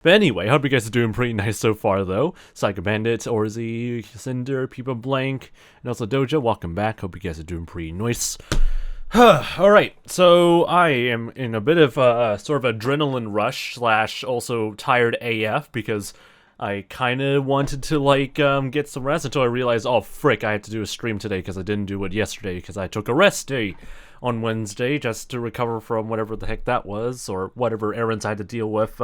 But anyway, hope you guys are doing pretty nice so far, though. 𝗦cie𝗰𝗶𝗹 𝗟𝗶𝗟𝗀, and also Doja, welcome back. Hope you guys are doing pretty nice. Alright, so I am in a bit of a sort of adrenaline rush / also tired AF because I kind of wanted to like get some rest until I realized, oh frick, I had to do a stream today because I didn't do it yesterday because I took a rest day on Wednesday just to recover from whatever the heck that was or whatever errands I had to deal with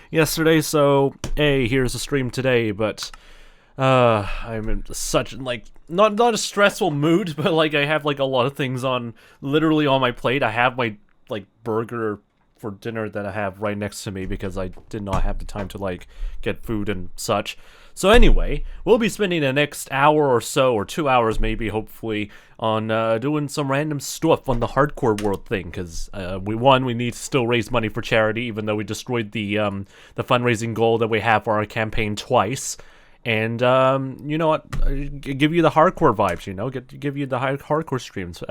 yesterday. So hey, here's a stream today, but I'm in such like not a stressful mood, but like I have like a lot of things on literally on my plate. I have my like burger for dinner that I have right next to me because I did not have the time to like get food and such. So anyway, we'll be spending the next hour or so, or 2 hours maybe, hopefully, on doing some random stuff on the hardcore world thing, because we need to still raise money for charity, even though we destroyed the fundraising goal that we have for our campaign twice. And you know what? Give you the hardcore vibes, you know, give you the hardcore streams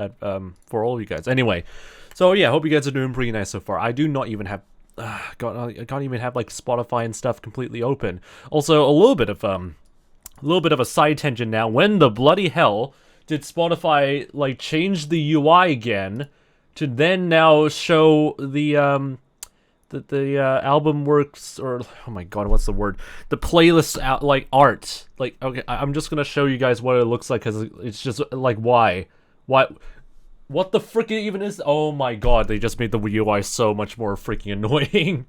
for all of you guys. Anyway, so yeah, hope you guys are doing pretty nice so far. I do not even have, I can't even have like Spotify and stuff completely open. Also, a little bit of a side tangent now. When the bloody hell did Spotify like change the UI again to then now show the album works, or oh my god, what's the word? The playlist out like art. Like, okay, I'm just gonna show you guys what it looks like because it's just like why. What the frick even is? Oh my god, they just made the UI so much more freaking annoying.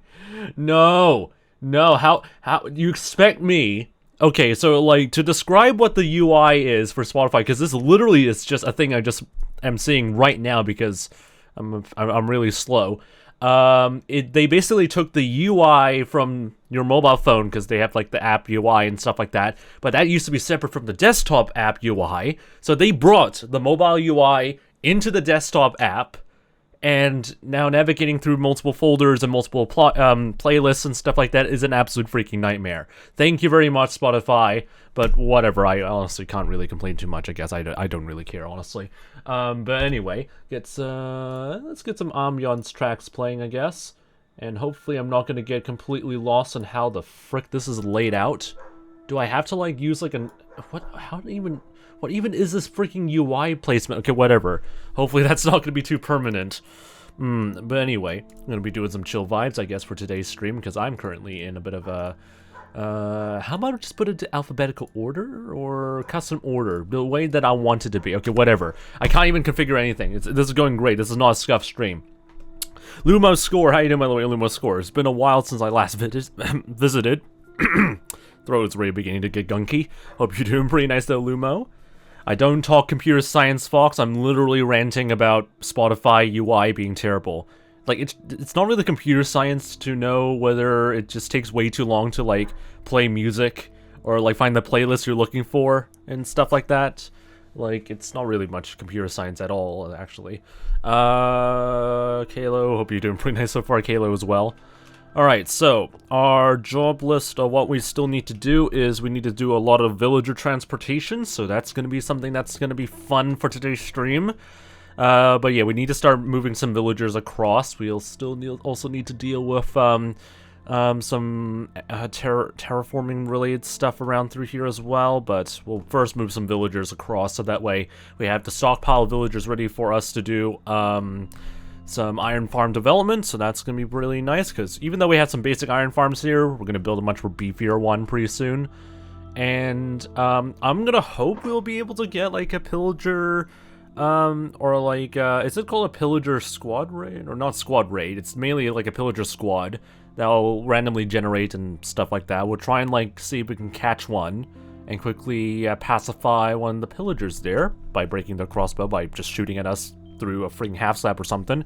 No, how you expect me? Okay, so like to describe what the UI is for Spotify, because this literally is just a thing I just am seeing right now because I'm really slow. They basically took the UI from your mobile phone because they have like the app UI and stuff like that, but that used to be separate from the desktop app UI. So they brought the mobile UI into the desktop app, and now navigating through multiple folders and multiple playlists and stuff like that is an absolute freaking nightmare. Thank you very much, Spotify, but whatever, I honestly can't really complain too much, I guess. I don't really care, honestly. But anyway, let's get some ambiance tracks playing, I guess, and hopefully I'm not going to get completely lost on how the frick this is laid out. Do I have to, like, use, like, what even is this freaking UI placement? Okay, whatever. Hopefully that's not going to be too permanent. But anyway, I'm going to be doing some chill vibes, I guess, for today's stream, because I'm currently in a bit of a... how about I just put it to alphabetical order or custom order? The way that I want it to be. Okay, whatever. I can't even configure anything. This is going great. This is not a scuff stream. Lumo Score. How you doing, by the way, Lumo Score? It's been a while since I last visited. Throat's really beginning to get gunky. Hope you're doing pretty nice though, Lumo. I don't talk computer science, Fox. I'm literally ranting about Spotify UI being terrible. Like, it's not really computer science to know whether it just takes way too long to, like, play music or, like, find the playlist you're looking for and stuff like that. Like, it's not really much computer science at all, actually. Kalo, hope you're doing pretty nice so far, Kalo, as well. Alright, so, our job list of what we still need to do is we need to do a lot of villager transportation, so that's going to be something that's going to be fun for today's stream. But yeah, we need to start moving some villagers across. We'll still also need to deal with some terraforming related stuff around through here as well, but we'll first move some villagers across so that way we have the stockpile of villagers ready for us to do some iron farm development. So that's going to be really nice, because even though we have some basic iron farms here, we're going to build a much more beefier one pretty soon. And I'm going to hope we'll be able to get like a pillager... or like, is it called a pillager squad raid? Or not squad raid, it's mainly like a pillager squad that'll randomly generate and stuff like that. We'll try and like see if we can catch one and quickly pacify one of the pillagers there by breaking their crossbow by just shooting at us through a freaking half slap or something,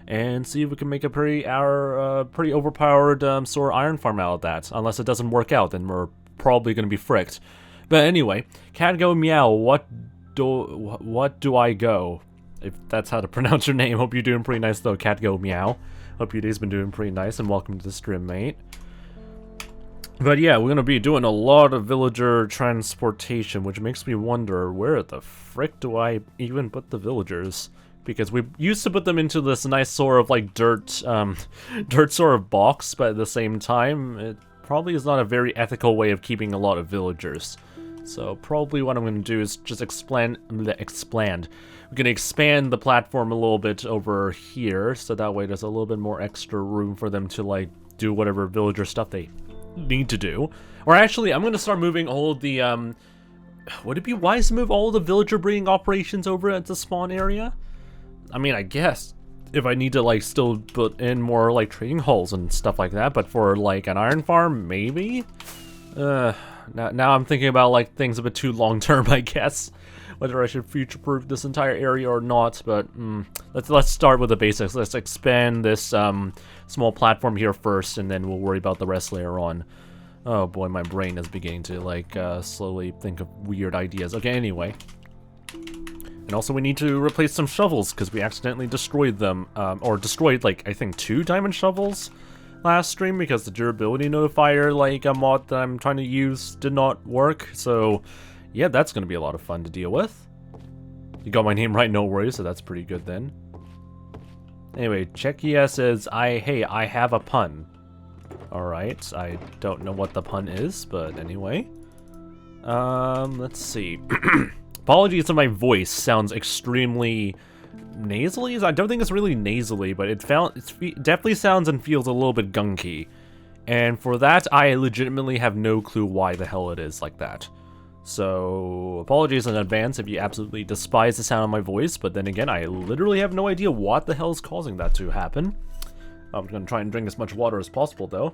and see if we can make a pretty overpowered sort of iron farm out of that. Unless it doesn't work out, then we're probably gonna be fricked. But anyway, 𝗏𝗏𝗟𝗶, what do I go? If that's how to pronounce your name. Hope you're doing pretty nice though, 𝗏𝗏𝗟𝗏. Hope your day's been doing pretty nice, and welcome to the stream, mate. But yeah, we're gonna be doing a lot of villager transportation, which makes me wonder, where the frick do I even put the villagers? because we used to put them into this nice sort of like dirt sort of box, but at the same time, it probably is not a very ethical way of keeping a lot of villagers. So probably what I'm going to do is just expand. We're going to expand the platform a little bit over here, so that way there's a little bit more extra room for them to like do whatever villager stuff they need to do. Or actually, I'm going to start moving all of the would it be wise to move all of the villager breeding operations over at the spawn area? I mean, I guess if I need to like still put in more like trading halls and stuff like that, but for like an iron farm, maybe. Now I'm thinking about like things a bit too long term, I guess, whether I should future-proof this entire area or not. But let's start with the basics. Let's expand this small platform here first, and then we'll worry about the rest later on. Oh boy, my brain is beginning to like slowly think of weird ideas. Okay, anyway. And also we need to replace some shovels because we accidentally destroyed them, or destroyed like I think 2 diamond shovels last stream because the durability notifier like a mod that I'm trying to use did not work. So yeah, that's gonna be a lot of fun to deal with. You got my name right, no worries, so that's pretty good then. Anyway, 𝗦cie says, hey, I have a pun. Alright, I don't know what the pun is, but anyway. Let's see. Apologies if my voice sounds extremely nasally. I don't think it's really nasally, but it definitely sounds and feels a little bit gunky. And for that, I legitimately have no clue why the hell it is like that. So, apologies in advance if you absolutely despise the sound of my voice, but then again, I literally have no idea what the hell is causing that to happen. I'm gonna try and drink as much water as possible, though.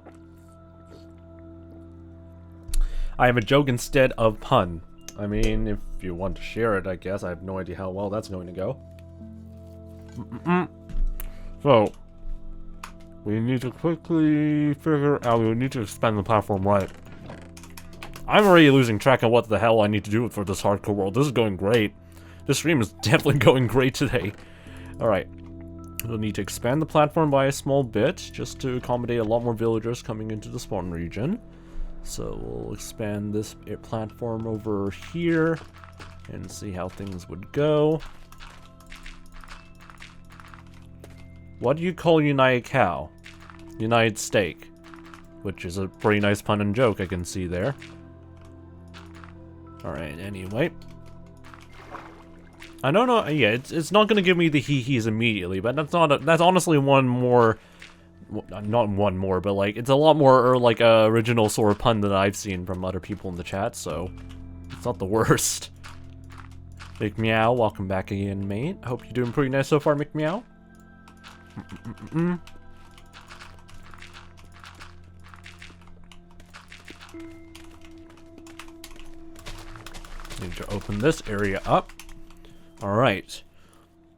I have a joke instead of pun. I mean, if you want to share it, I guess. I have no idea how well that's going to go. So, we need to quickly figure out, we need to expand the platform right. I'm already losing track of what the hell I need to do for this hardcore world. This is going great. This stream is definitely going great today. Alright. We'll need to expand the platform by a small bit, just to accommodate a lot more villagers coming into the spawn region. So we'll expand this platform over here, and see how things would go. What do you call United Cow? United Steak. Which is a pretty nice pun and joke I can see there. Alright, anyway. I don't know, yeah, it's not gonna give me the hee-hees immediately, but that's honestly one more, not one more, but like, it's a lot more like original sort of pun than I've seen from other people in the chat, so it's not the worst. McMeow, welcome back again, mate. Hope you're doing pretty nice so far, McMeow. Need to open this area up. Alright.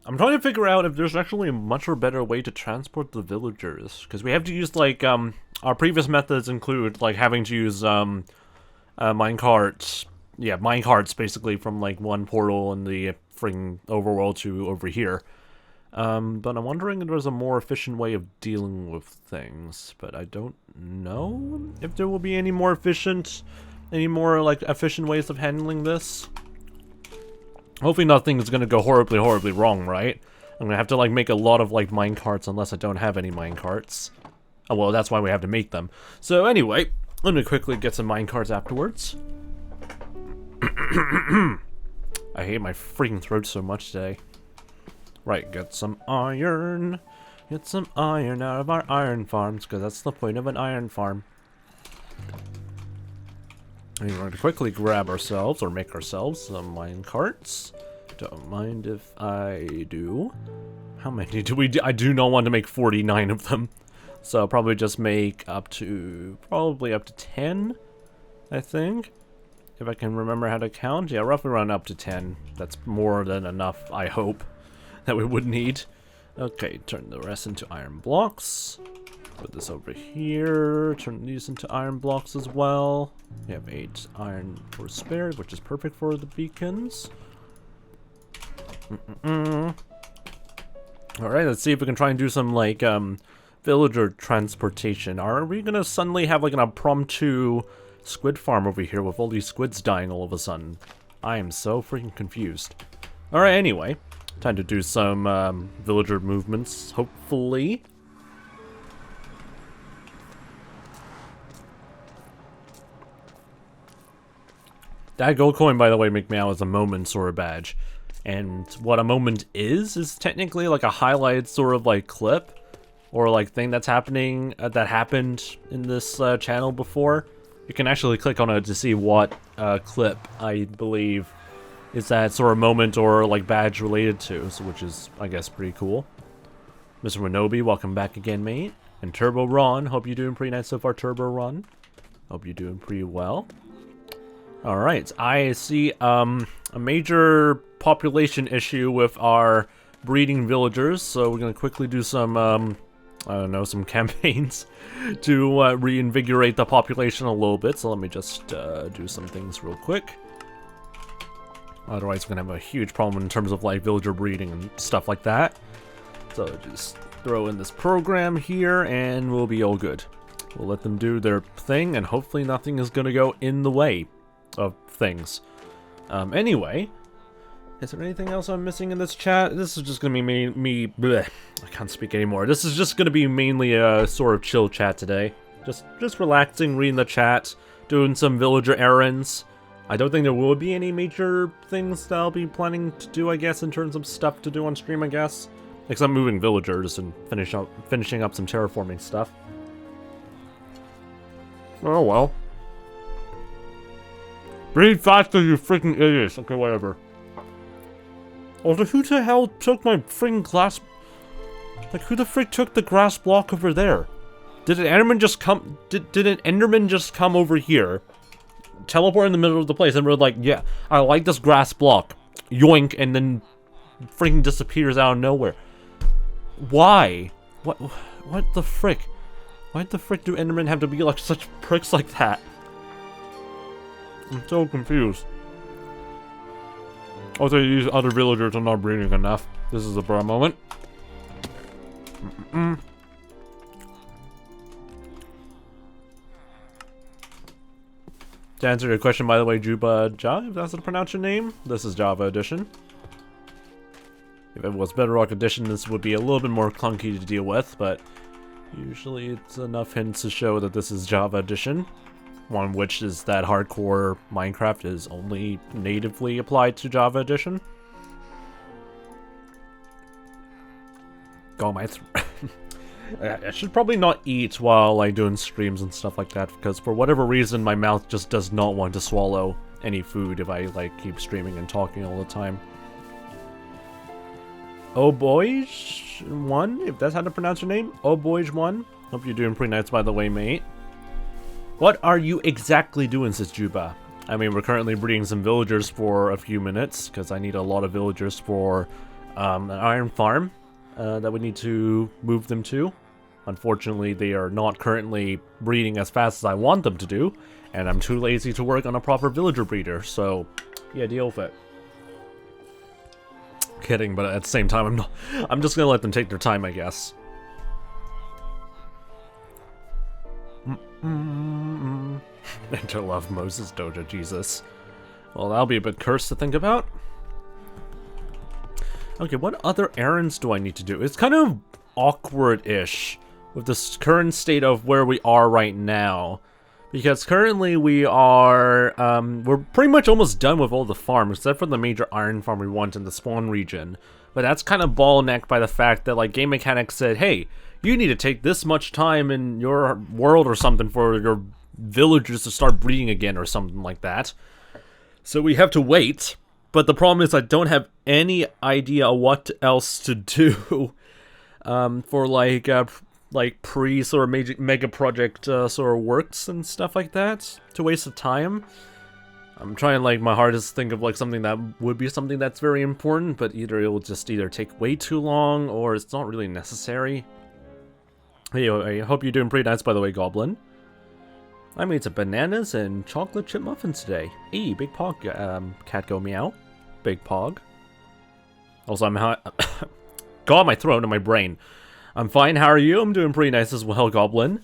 I'm trying to figure out if there's actually a much or better way to transport the villagers. Because we have to use, like, our previous methods include, like, having to use, minecarts. Yeah, minecarts, basically, from, like, one portal in the friggin' overworld to over here. But I'm wondering if there's a more efficient way of dealing with things. But I don't know if there will be any more efficient ways of handling this. Hopefully nothing is gonna go horribly wrong, right? I'm gonna have to, like, make a lot of, like, minecarts unless I don't have any minecarts. Oh, well, that's why we have to make them. So, anyway, let me quickly get some minecarts afterwards. I hate my freaking throat so much today. Right, get some iron. Get some iron out of our iron farms, because that's the point of an iron farm. And we're going to quickly grab ourselves, or make ourselves, some minecarts. Don't mind if I do. How many do we do? I do not want to make 49 of them. So I'll probably just make probably up to 10, I think. If I can remember how to count. Yeah, roughly around up to 10. That's more than enough, I hope, that we would need. Okay, turn the rest into iron blocks. Put this over here. Turn these into iron blocks as well. We have 8 iron for spare, which is perfect for the beacons. Alright, let's see if we can try and do some, like, villager transportation. Are we gonna suddenly have, like, an impromptu squid farm over here with all these squids dying all of a sudden? I am so freaking confused. Alright, anyway. Time to do some villager movements, hopefully. That gold coin, by the way, McMeow, is a moment sort of badge. And what a moment is technically like a highlighted sort of like clip or like thing that's happening, that happened in this channel before. You can actually click on it to see what clip I believe is that sort of moment or like badge related to, so which is, I guess, pretty cool. Mr. Winobi, welcome back again, mate. And Turbo Ron, hope you're doing pretty nice so far, Turbo Ron. Hope you're doing pretty well. Alright, I see a major population issue with our breeding villagers, so we're gonna quickly do some, I don't know, some campaigns to reinvigorate the population a little bit, so let me just do some things real quick. Otherwise, we're gonna have a huge problem in terms of like villager breeding and stuff like that. So just throw in this program here and we'll be all good. We'll let them do their thing and hopefully nothing is gonna go in the way of things. Anyway, is there anything else I'm missing in this chat? This is just gonna be me bleh, I can't speak anymore. This is just gonna be mainly a sort of chill chat today. Just relaxing, reading the chat, doing some villager errands. I don't think there will be any major things that I'll be planning to do, I guess, in terms of stuff to do on stream, I guess. Except moving villagers and finishing up some terraforming stuff. Oh well. Breathe faster, you freaking idiots. Okay, whatever. Also, who the hell took my freaking glass... Like, who the frick took the grass block over there? Did an Enderman just come... Did an Enderman just come over here, teleport in the middle of the place, and we're like, yeah, I like this grass block. Yoink, and then freaking disappears out of nowhere. Why? What the frick? Why the frick do Endermen have to be like such pricks like that? I'm so confused. Also, these other villagers are not breeding enough. This is a bra moment. To answer your question, by the way, 𝗦cie𝗰𝗶 𝗟𝗶, if that's how to pronounce your name, this is Java Edition. If it was Bedrock Edition, this would be a little bit more clunky to deal with, but usually it's enough hints to show that this is Java Edition. One of which is that hardcore Minecraft is only natively applied to Java Edition. God, my I should probably not eat while like doing streams and stuff like that, because for whatever reason my mouth just does not want to swallow any food if I like keep streaming and talking all the time. 𝗦ście𝗰𝗶, if that's how to pronounce your name. 𝗦ście𝗰𝗶. Hope you're doing pretty nice, by the way, mate. What are you exactly doing, 𝗦cie𝗰𝗶? I mean, we're currently breeding some villagers for a few minutes, because I need a lot of villagers for an iron farm that we need to move them to. Unfortunately, they are not currently breeding as fast as I want them to do, and I'm too lazy to work on a proper villager breeder, so yeah, deal with it. Kidding, but at the same time, I'm just gonna let them take their time, I guess. Enter Love Moses Doja, Jesus. Well, that'll be a bit cursed to think about. Okay, what other errands do I need to do? It's kind of awkward-ish with this current state of where we are right now. Because currently we are, we're pretty much almost done with all the farms, except for the major iron farm we want in the spawn region. But that's kind of bottlenecked by the fact that, like, Game Mechanics said, hey, you need to take this much time in your world or something for your villagers to start breeding again or something like that. So we have to wait. But the problem is I don't have any idea what else to do for, like pre sort of mega project sort of works and stuff like that to waste the time. I'm trying like my hardest to think of like something that would be something that's very important, but either it will just either take way too long or it's not really necessary. Anyway, I hope you're doing pretty nice, by the way, Goblin. I made some bananas and chocolate chip muffins today. Hey, Big Pog, cat go meow. Big Pog. Also, I'm God, my throat and my brain. I'm fine, how are you? I'm doing pretty nice as well, Goblin.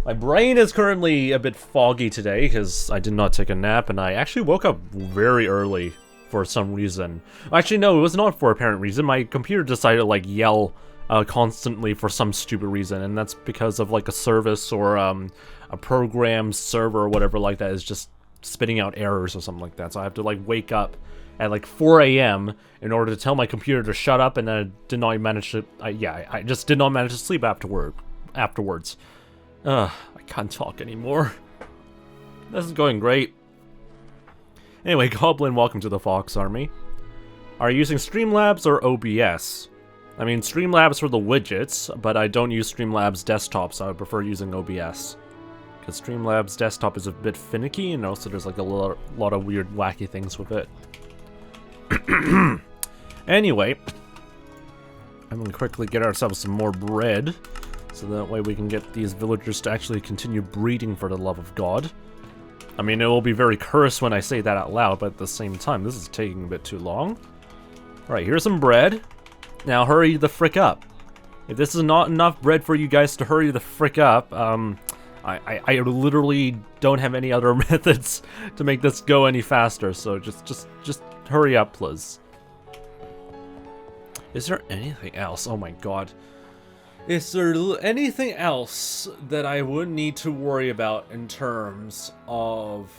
My brain is currently a bit foggy today because I did not take a nap and I actually woke up very early for some reason. Actually, no, it was not for apparent reason. My computer decided to like yell constantly for some stupid reason, and that's because of like a service or a program server or whatever like that is just spitting out errors or something like that. So I have to like wake up at like 4 a.m. in order to tell my computer to shut up, and I did not manage to. I just did not manage to sleep afterwards. I can't talk anymore. This is going great. Anyway, Goblin, welcome to the Fox Army. Are you using Streamlabs or OBS? I mean, Streamlabs for the widgets, but I don't use Streamlabs desktop, so I prefer using OBS. Because Streamlabs desktop is a bit finicky, and also there's like a lot of weird, wacky things with it. Anyway, I'm gonna quickly get ourselves some more bread, so that way we can get these villagers to actually continue breeding for the love of God. I mean, it will be very cursed when I say that out loud, but at the same time, this is taking a bit too long. Alright, here's some bread. Now hurry the frick up. If this is not enough bread for you guys to hurry the frick up, I literally don't have any other methods to make this go any faster, so just hurry up, please. Is there anything else? Oh my god. Is there anything else that I would need to worry about in terms of...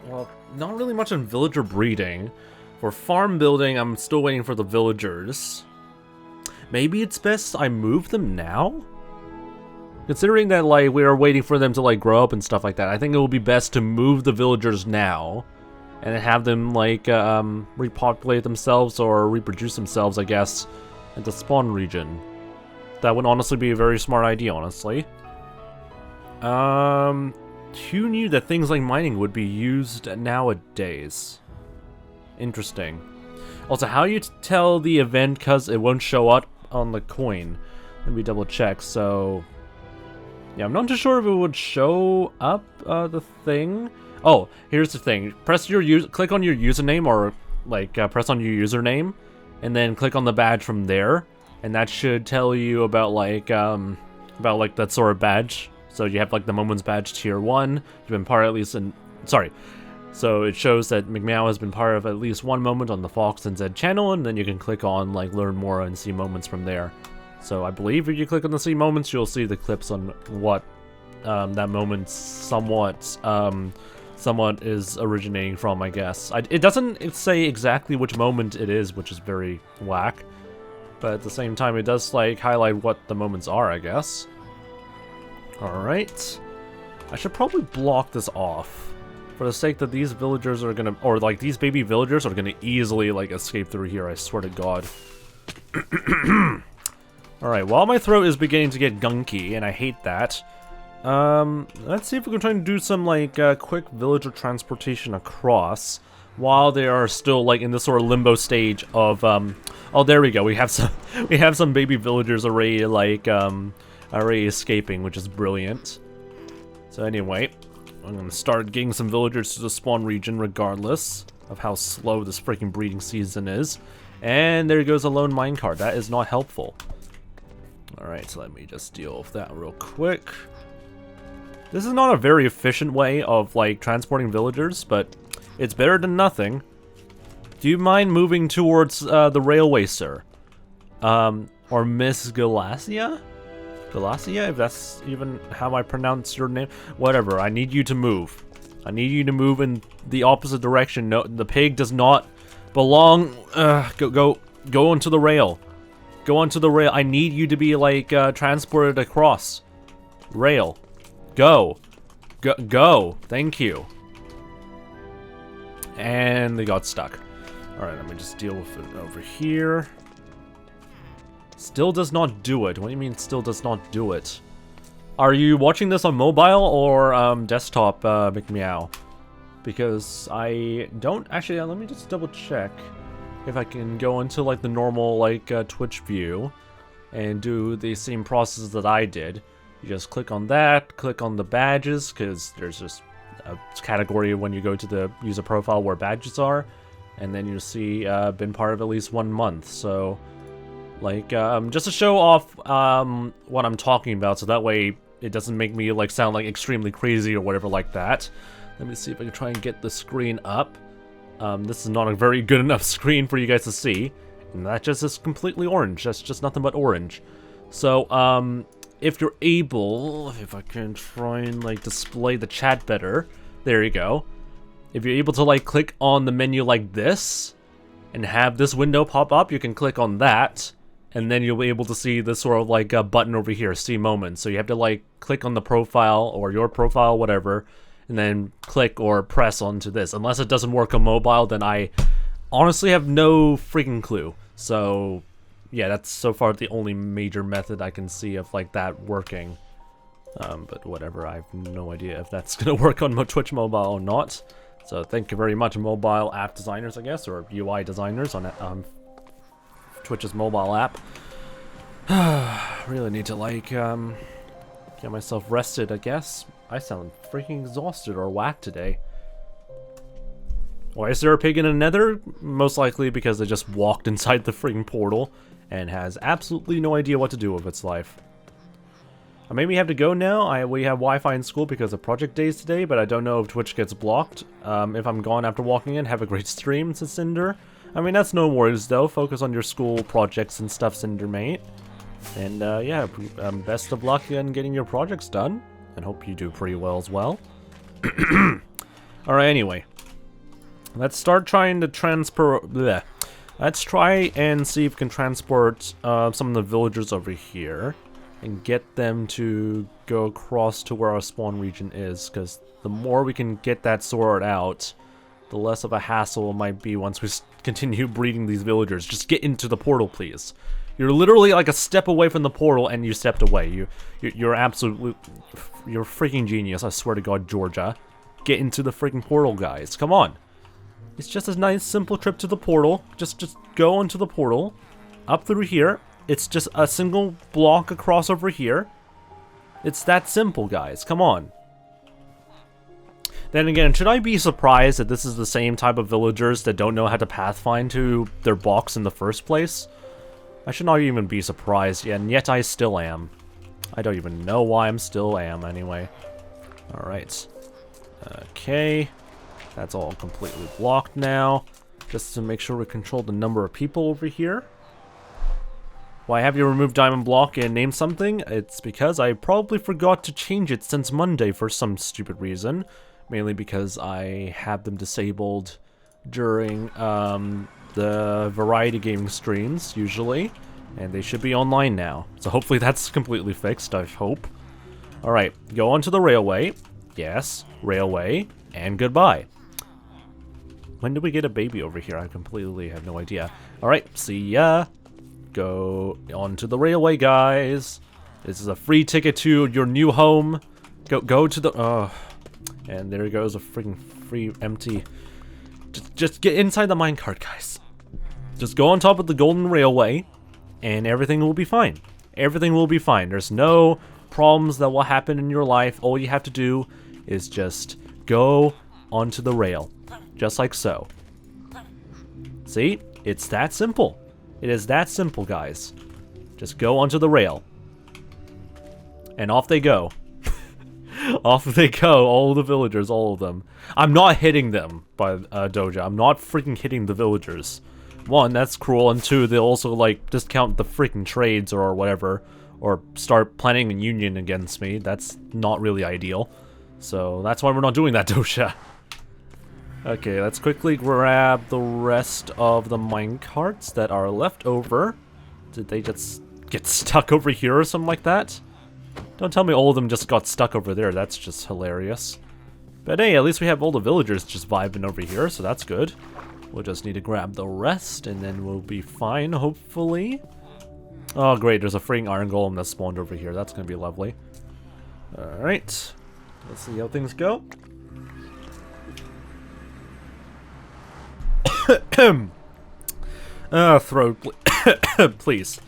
Well, not really much on villager breeding. For farm building, I'm still waiting for the villagers. Maybe it's best I move them now? Considering that, like, we are waiting for them to, like, grow up and stuff like that, I think it will be best to move the villagers now. And have them, like, repopulate themselves or reproduce themselves, I guess, at the spawn region. That would honestly be a very smart idea, honestly. Who knew that things like mining would be used nowadays? Interesting. Also, how do you tell the event because it won't show up on the coin? Let me double check. So, yeah, I'm not too sure if it would show up the thing. Oh, here's the thing. Click on your username, or like press on your username, and then click on the badge from there, and that should tell you about like that sort of badge. So you have like the Moments badge tier 1. You've been part at least in. Sorry. So it shows that 𝗦𝗶 has been part of at least one moment on the FoxNZ channel, and then you can click on like learn more and see moments from there. So I believe if you click on the see moments, you'll see the clips on what that moment somewhat is originating from, I guess. It doesn't say exactly which moment it is, which is very whack. But at the same time, it does like highlight what the moments are, I guess. Alright. I should probably block this off. For the sake that these villagers are gonna, or like these baby villagers are gonna easily like escape through here, I swear to God. Alright, while my throat is beginning to get gunky, and I hate that, let's see if we can try and do some like quick villager transportation across while they are still like in this sort of limbo stage of oh, there we go. We have some baby villagers already like already escaping, which is brilliant. So anyway, I'm gonna start getting some villagers to the spawn region regardless of how slow this freaking breeding season is. And there goes a lone minecart. That is not helpful. Alright, so let me just deal with that real quick. This is not a very efficient way of, like, transporting villagers, but it's better than nothing. Do you mind moving towards the railway, sir? Or Miss 𝗏𝗀? 𝗏𝗀, if that's even how I pronounce your name? Whatever, I need you to move. I need you to move in the opposite direction. No, the pig does not belong. Go onto the rail. Go onto the rail. I need you to be, like, transported across. Rail. Go. Go. Thank you. And they got stuck. Alright, let me just deal with it over here. Still does not do it. What do you mean still does not do it? Are you watching this on mobile or desktop, 𝗦𝗶? Because I don't... Actually, let me just double check if I can go into like the normal like Twitch view and do the same process that I did. You just click on that, click on the badges, because there's just a category when you go to the user profile where badges are, and then you'll see been part of at least 1 month. So like just to show off what I'm talking about, so that way it doesn't make me like sound like extremely crazy or whatever like that. Let me see if I can try and get the screen up. This is not a very good enough screen for you guys to see. And that just is completely orange. That's just nothing but orange. So, if you're able, if I can try and like display the chat better, there you go. If you're able to like click on the menu like this and have this window pop up, you can click on that, and then you'll be able to see this sort of like a button over here, see moments. So you have to like click on the profile or your profile, whatever, and then click or press onto this. Unless it doesn't work on mobile, then I honestly have no freaking clue. So yeah, that's so far the only major method I can see of like that working. But whatever, I have no idea if that's gonna work on Twitch mobile or not. So thank you very much, mobile app designers, I guess, or UI designers on Twitch's mobile app. Really need to like get myself rested, I guess. I sound freaking exhausted or whacked today. Why is there a pig in a nether? Most likely because it just walked inside the freaking portal and has absolutely no idea what to do with its life. I maybe have to go now. We have Wi-Fi in school because of project days today, but I don't know if Twitch gets blocked. If I'm gone after walking in, have a great stream, says Cinder. I mean, that's no worries though. Focus on your school projects and stuff, Cinder mate. And yeah, best of luck in getting your projects done, and hope you do pretty well as well. Alright, anyway. Let's start trying to bleh. Let's try and see if we can transport some of the villagers over here and get them to go across to where our spawn region is, because the more we can get that sorted out, the less of a hassle it might be once we continue breeding these villagers. Just get into the portal, please. You're literally like a step away from the portal and you stepped away. You're absolutely... You're a freaking genius, I swear to God, Georgia. Get into the freaking portal, guys. Come on. It's just a nice, simple trip to the portal. Just go into the portal. Up through here. It's just a single block across over here. It's that simple, guys. Come on. Then again, should I be surprised that this is the same type of villagers that don't know how to pathfind to their box in the first place? I should not even be surprised, and yet I still am. I don't even know why I'm still am, anyway. Alright. Okay. That's all completely blocked now. Just to make sure we control the number of people over here. Why have you removed diamond block and named something? It's because I probably forgot to change it since Monday for some stupid reason. Mainly because I had them disabled during the variety gaming streams, usually. And they should be online now. So hopefully that's completely fixed, I hope. Alright, go onto the railway. Yes, railway. And goodbye. When did we get a baby over here? I completely have no idea. Alright, see ya. Go onto the railway, guys. This is a free ticket to your new home. Go to the... and there goes a freaking free empty... Just get inside the minecart, guys. Just go on top of the golden railway, and everything will be fine. Everything will be fine. There's no problems that will happen in your life. All you have to do is just go onto the rail. Just like so. See? It's that simple. It is that simple, guys. Just go onto the rail. And off they go. Off they go, all the villagers, all of them. I'm not hitting them, by Doja. I'm not freaking hitting the villagers. One, that's cruel, and two, they'll also, like, discount the freaking trades or whatever, or start planning a union against me. That's not really ideal. So, that's why we're not doing that, Doja. Okay, let's quickly grab the rest of the minecarts that are left over. Did they just get stuck over here or something like that? Don't tell me all of them just got stuck over there. That's just hilarious. But hey, at least we have all the villagers just vibing over here, so that's good. We'll just need to grab the rest, and then we'll be fine, hopefully. Oh, great. There's a freaking iron golem that spawned over here. That's going to be lovely. Alright. Let's see how things go. Throat, please.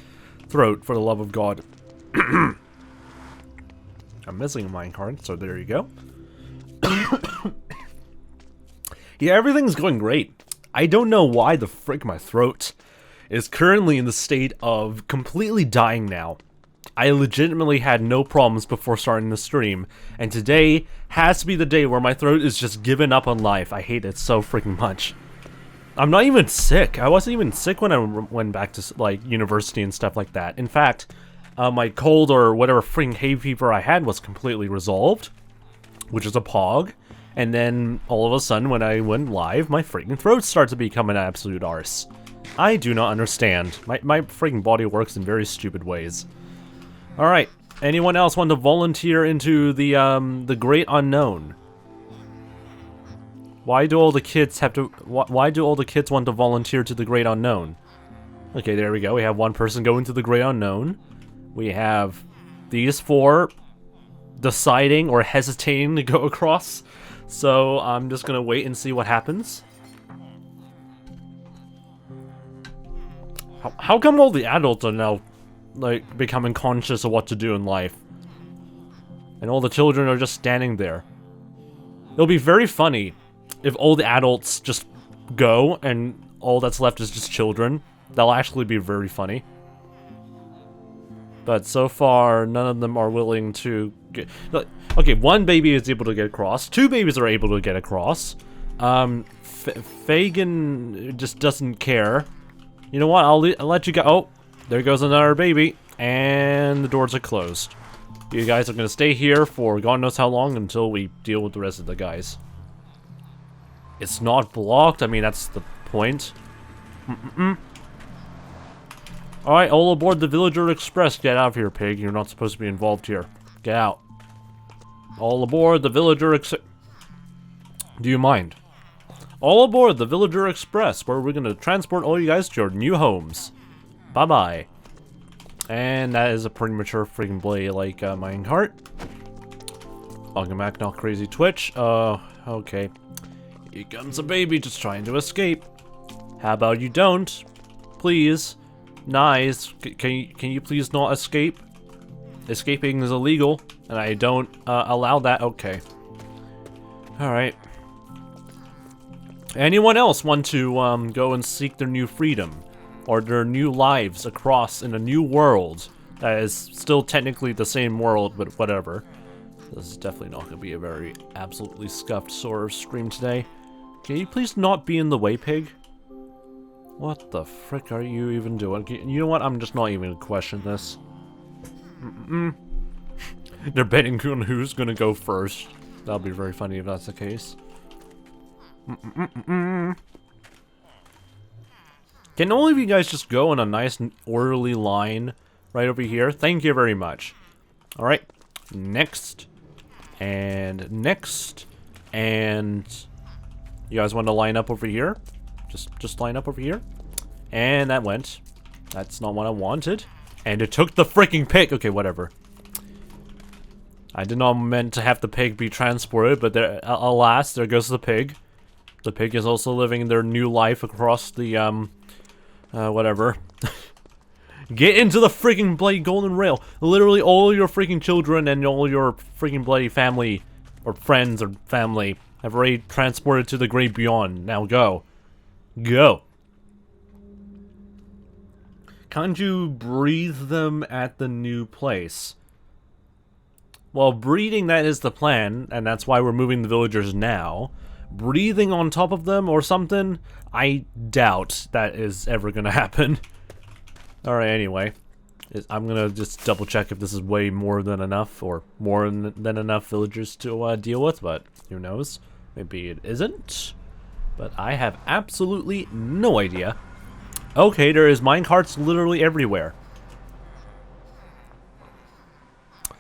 Throat, for the love of God. I'm missing a minecart, so there you go. Yeah, everything's going great. I don't know why the frick my throat is currently in the state of completely dying now. I legitimately had no problems before starting the stream, and today has to be the day where my throat is just giving up on life. I hate it so freaking much. I'm not even sick. I wasn't even sick when I went back to, like, university and stuff like that. In fact, my cold or whatever freaking hay fever I had was completely resolved, which is a pog. And then, all of a sudden, when I went live, my freaking throat started to become an absolute arse. I do not understand. My freaking body works in very stupid ways. Alright, anyone else want to volunteer into the great unknown? Why do all the kids have to... Why do all the kids want to volunteer to the great unknown? Okay, there we go. We have one person going to the great unknown. We have these 4 deciding or hesitating to go across. So I'm just gonna wait and see what happens. How come all the adults are now, like, becoming conscious of what to do in life? And all the children are just standing there. It'll be very funny if all the adults just go and all that's left is just children. That'll actually be very funny. But so far, none of them are willing to get... Okay, 1 baby is able to get across. 2 babies are able to get across. Fagin just doesn't care. You know what? I'll let you go. Oh, there goes another baby. And the doors are closed. You guys are going to stay here for God knows how long until we deal with the rest of the guys. It's not blocked. I mean, that's the point. Alright, all aboard the Villager Express. Get out of here, pig. You're not supposed to be involved here. Get out. All aboard the Villager Express. Do you mind? All aboard the Villager Express, where we're going to transport all you guys to your new homes. Bye-bye. And that is a pretty mature freaking blade, like, minecart. Welcome back, not crazy Twitch. Okay. Here comes a baby just trying to escape. How about you don't? Please. Nice. Can you please not escape? Escaping is illegal, and I don't allow that. Okay. Alright. Anyone else want to go and seek their new freedom? Or their new lives across in a new world that is still technically the same world, but whatever. This is definitely not going to be a very absolutely scuffed sort of stream today. Can you please not be in the way, pig? What the frick are you even doing? You know what? I'm just not even going to question this. They're betting on who's going to go first. That'll be very funny if that's the case. Can all of you guys just go in a nice orderly line right over here? Thank you very much. Alright. Next. And next. And you guys want to line up over here? Just line up over here. And that went. That's not what I wanted. And it took the freaking pig. Okay, whatever. I did not meant to have the pig be transported, but there, alas, there goes the pig. The pig is also living their new life across the, whatever. Get into the freaking bloody golden rail. Literally all your freaking children and all your freaking bloody family, or friends or family, have already transported to the great beyond. Now go. Go. Can't you breathe them at the new place? Well, breeding, that is the plan, and that's why we're moving the villagers now. Breathing on top of them or something, I doubt that is ever gonna happen. Alright, anyway. I'm gonna just double check if this is way more than enough, or more than enough villagers to deal with, but who knows? Maybe it isn't. But I have absolutely no idea. Okay, there is minecarts literally everywhere.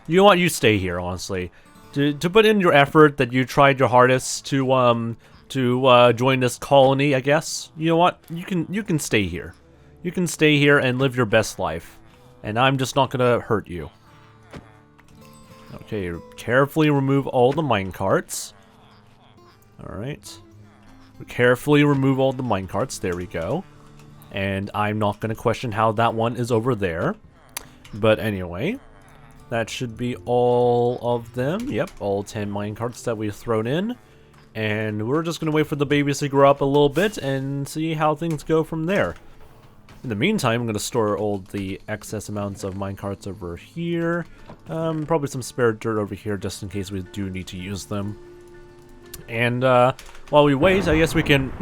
You know what? You stay here, honestly. To put in your effort that you tried your hardest to join this colony, I guess. You know what? You can stay here. You can stay here and live your best life. And I'm just not gonna hurt you. Okay, carefully remove all the minecarts. Alright. Carefully remove all the minecarts. There we go. And I'm not gonna question how that one is over there. But anyway. That should be all of them. Yep, all 10 minecarts that we've thrown in. And we're just going to wait for the babies to grow up a little bit and see how things go from there. In the meantime, I'm going to store all the excess amounts of minecarts over here. Probably some spare dirt over here just in case we do need to use them. And while we wait, I guess we can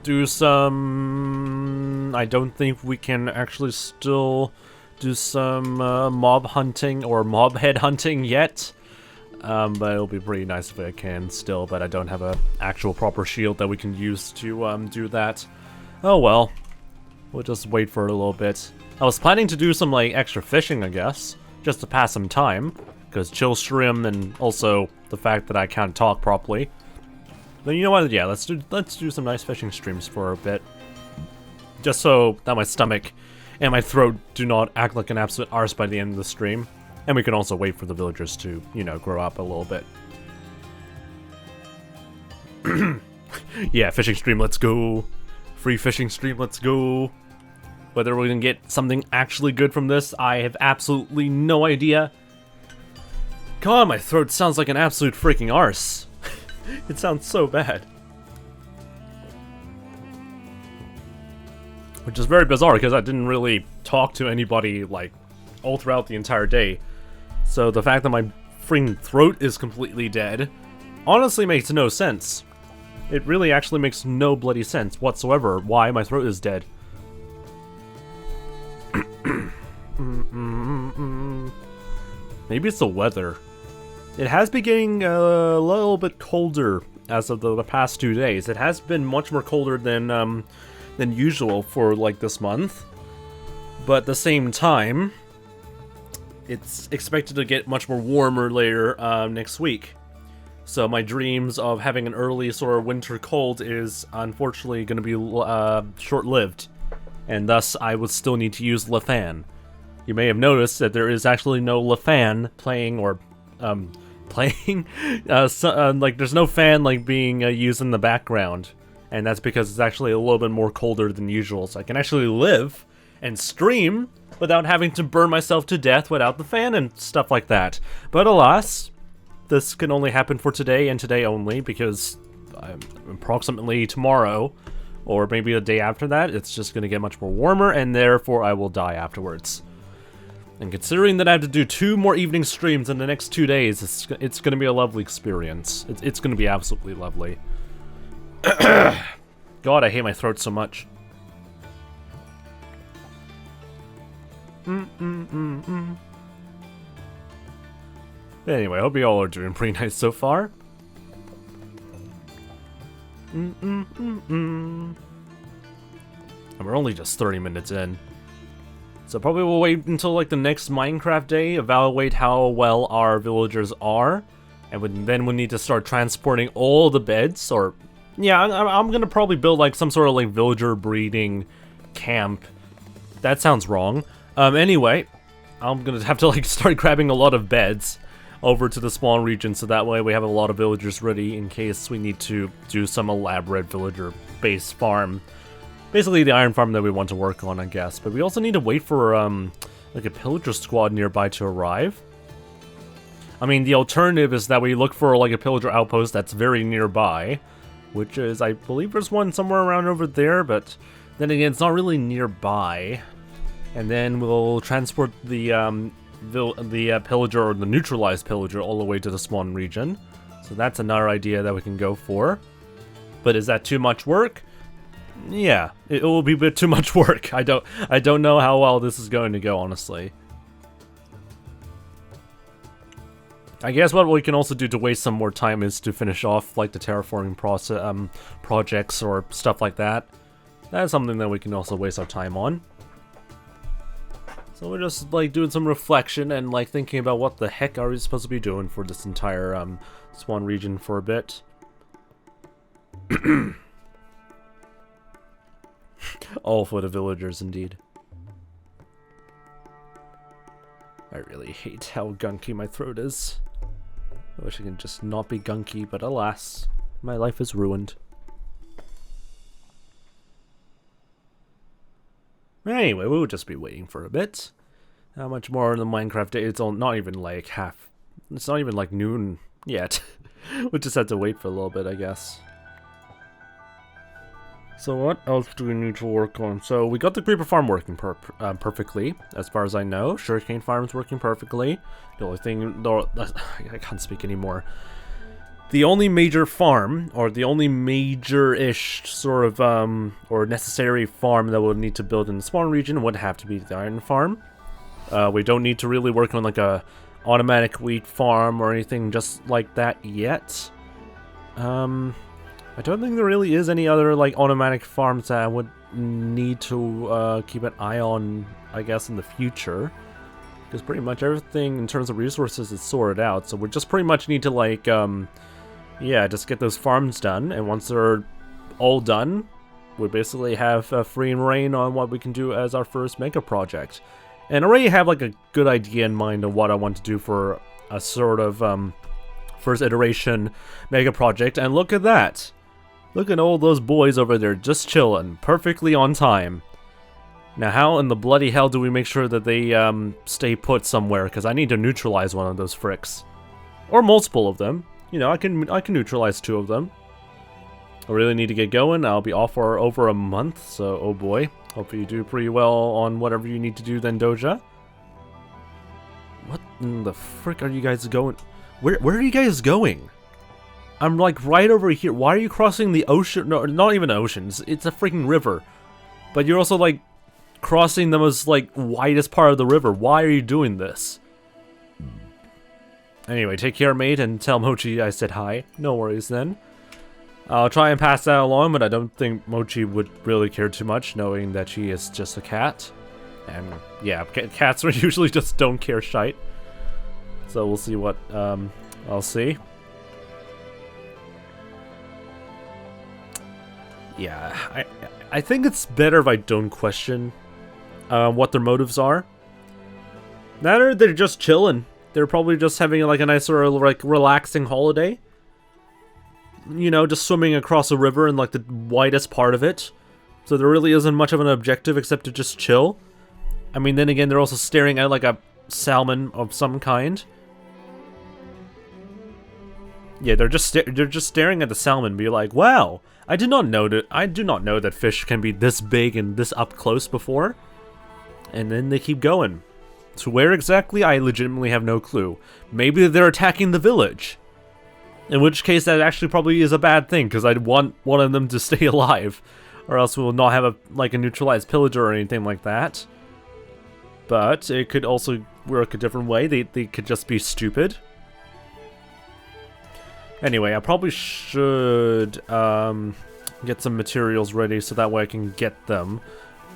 do some... I don't think we can actually still do some mob hunting or mob head hunting yet. But it'll be pretty nice if I can still, but I don't have a actual proper shield that we can use to do that. Oh well. We'll just wait for it a little bit. I was planning to do some like extra fishing, I guess, just to pass some time, because 𝗟𝗶 and also the fact that I can't talk properly. But you know what? Yeah, let's do some nice fishing streams for a bit, just so that my stomach and my throat do not act like an absolute arse by the end of the stream. And we can also wait for the villagers to, you know, grow up a little bit. Yeah, fishing stream, let's go. Free fishing stream, let's go. Whether we're gonna get something actually good from this, I have absolutely no idea. God, my throat sounds like an absolute freaking arse. It sounds so bad. Which is very bizarre, because I didn't really talk to anybody, like, all throughout the entire day. So the fact that my freaking throat is completely dead honestly makes no sense. It really actually makes no bloody sense whatsoever why my throat is dead. Maybe it's the weather. It has been getting a little bit colder as of the past 2 days. It has been much more colder than usual for like this month. But at the same time, it's expected to get much more warmer later next week. So my dreams of having an early sort of winter cold is unfortunately going to be short-lived. And thus, I would still need to use 𝗏fan. You may have noticed that there is actually no 𝗏fan playing or playing. Like there's no fan like being used in the background. And that's because it's actually a little bit more colder than usual. So I can actually live and stream without having to burn myself to death without the fan and stuff like that. But alas, this can only happen for today and today only, because approximately tomorrow, or maybe the day after that, it's just going to get much more warmer, and therefore I will die afterwards. And considering that I have to do 2 more evening streams in the next 2 days, it's going to be a lovely experience. It's going to be absolutely lovely. God, I hate my throat so much. Anyway, I hope you all are doing pretty nice so far. And we're only just 30 minutes in. So probably we'll wait until like the next Minecraft day, evaluate how well our villagers are, and then we'll need to start transporting all the beds, or... Yeah, I'm gonna probably build like some sort of like villager breeding camp. That sounds wrong. Anyway, I'm gonna have to like start grabbing a lot of beds over to the spawn region, so that way we have a lot of villagers ready in case we need to do some elaborate villager base farm. Basically the iron farm that we want to work on, I guess. But we also need to wait for like a pillager squad nearby to arrive. I mean, the alternative is that we look for like a pillager outpost that's very nearby, which is, I believe there's one somewhere around over there, but then again, it's not really nearby. And then we'll transport the pillager, or the neutralized pillager, all the way to the spawn region. So that's another idea that we can go for. But is that too much work? Yeah, it will be a bit too much work. I don't know how well this is going to go, honestly. I guess what we can also do to waste some more time is to finish off like the terraforming projects or stuff like that. That is something that we can also waste our time on. So we're just like doing some reflection and like thinking about what the heck are we supposed to be doing for this entire spawn region for a bit. All for the villagers, indeed. I really hate how gunky my throat is. I wish I could just not be gunky, but alas, my life is ruined. Anyway, we'll just be waiting for a bit. How much more in the Minecraft day? It's all not even like half. It's not even like noon yet. We'll just have to wait for a little bit, I guess. So what else do we need to work on? So we got the creeper farm working perfectly, as far as I know. Sugarcane farm is working perfectly. The only thing, I can't speak anymore. The only major farm, or the only major-ish sort of, or necessary farm that we'll need to build in the spawn region would have to be the iron farm. We don't need to really work on like a automatic wheat farm or anything just like that yet. I don't think there really is any other like automatic farms that I would need to keep an eye on, I guess, in the future. Because pretty much everything in terms of resources is sorted out, so we just pretty much need to like, yeah, just get those farms done, and once they're all done, we basically have free reign on what we can do as our first mega project. And I already have like a good idea in mind of what I want to do for a sort of first iteration mega project, and look at that! Look at all those boys over there just chilling, perfectly on time. Now how in the bloody hell do we make sure that they stay put somewhere, because I need to neutralize one of those fricks. Or multiple of them. You know, I can neutralize 2 of them. I really need to get going. I'll be off for over a month, so oh boy. Hopefully you do pretty well on whatever you need to do then, Doja. What in the frick are you guys going? Where are you guys going? I'm like right over here. Why are you crossing the ocean? No, not even oceans. It's a freaking river. But you're also like crossing the most like widest part of the river. Why are you doing this? Anyway, take care, mate, and tell Mochi I said hi. No worries then. I'll try and pass that along, but I don't think Mochi would really care too much, knowing that she is just a cat. And yeah, cats usually just don't care shite. So we'll see what I'll see. Yeah, I think it's better if I don't question what their motives are. Now they're just chilling. They're probably just having like a nice sort of like relaxing holiday. You know, just swimming across a river in like the widest part of it. So there really isn't much of an objective except to just chill. I mean, then again, they're also staring at like a salmon of some kind. Yeah, they're just staring at the salmon, be like, "Wow, I do not know that fish can be this big and this up close before." And then they keep going. To where exactly, I legitimately have no clue. Maybe they're attacking the village. In which case, that actually probably is a bad thing, because I'd want one of them to stay alive. Or else we will not have a neutralized pillager or anything like that. But it could also work a different way. They could just be stupid. Anyway, I probably should get some materials ready so that way I can get them.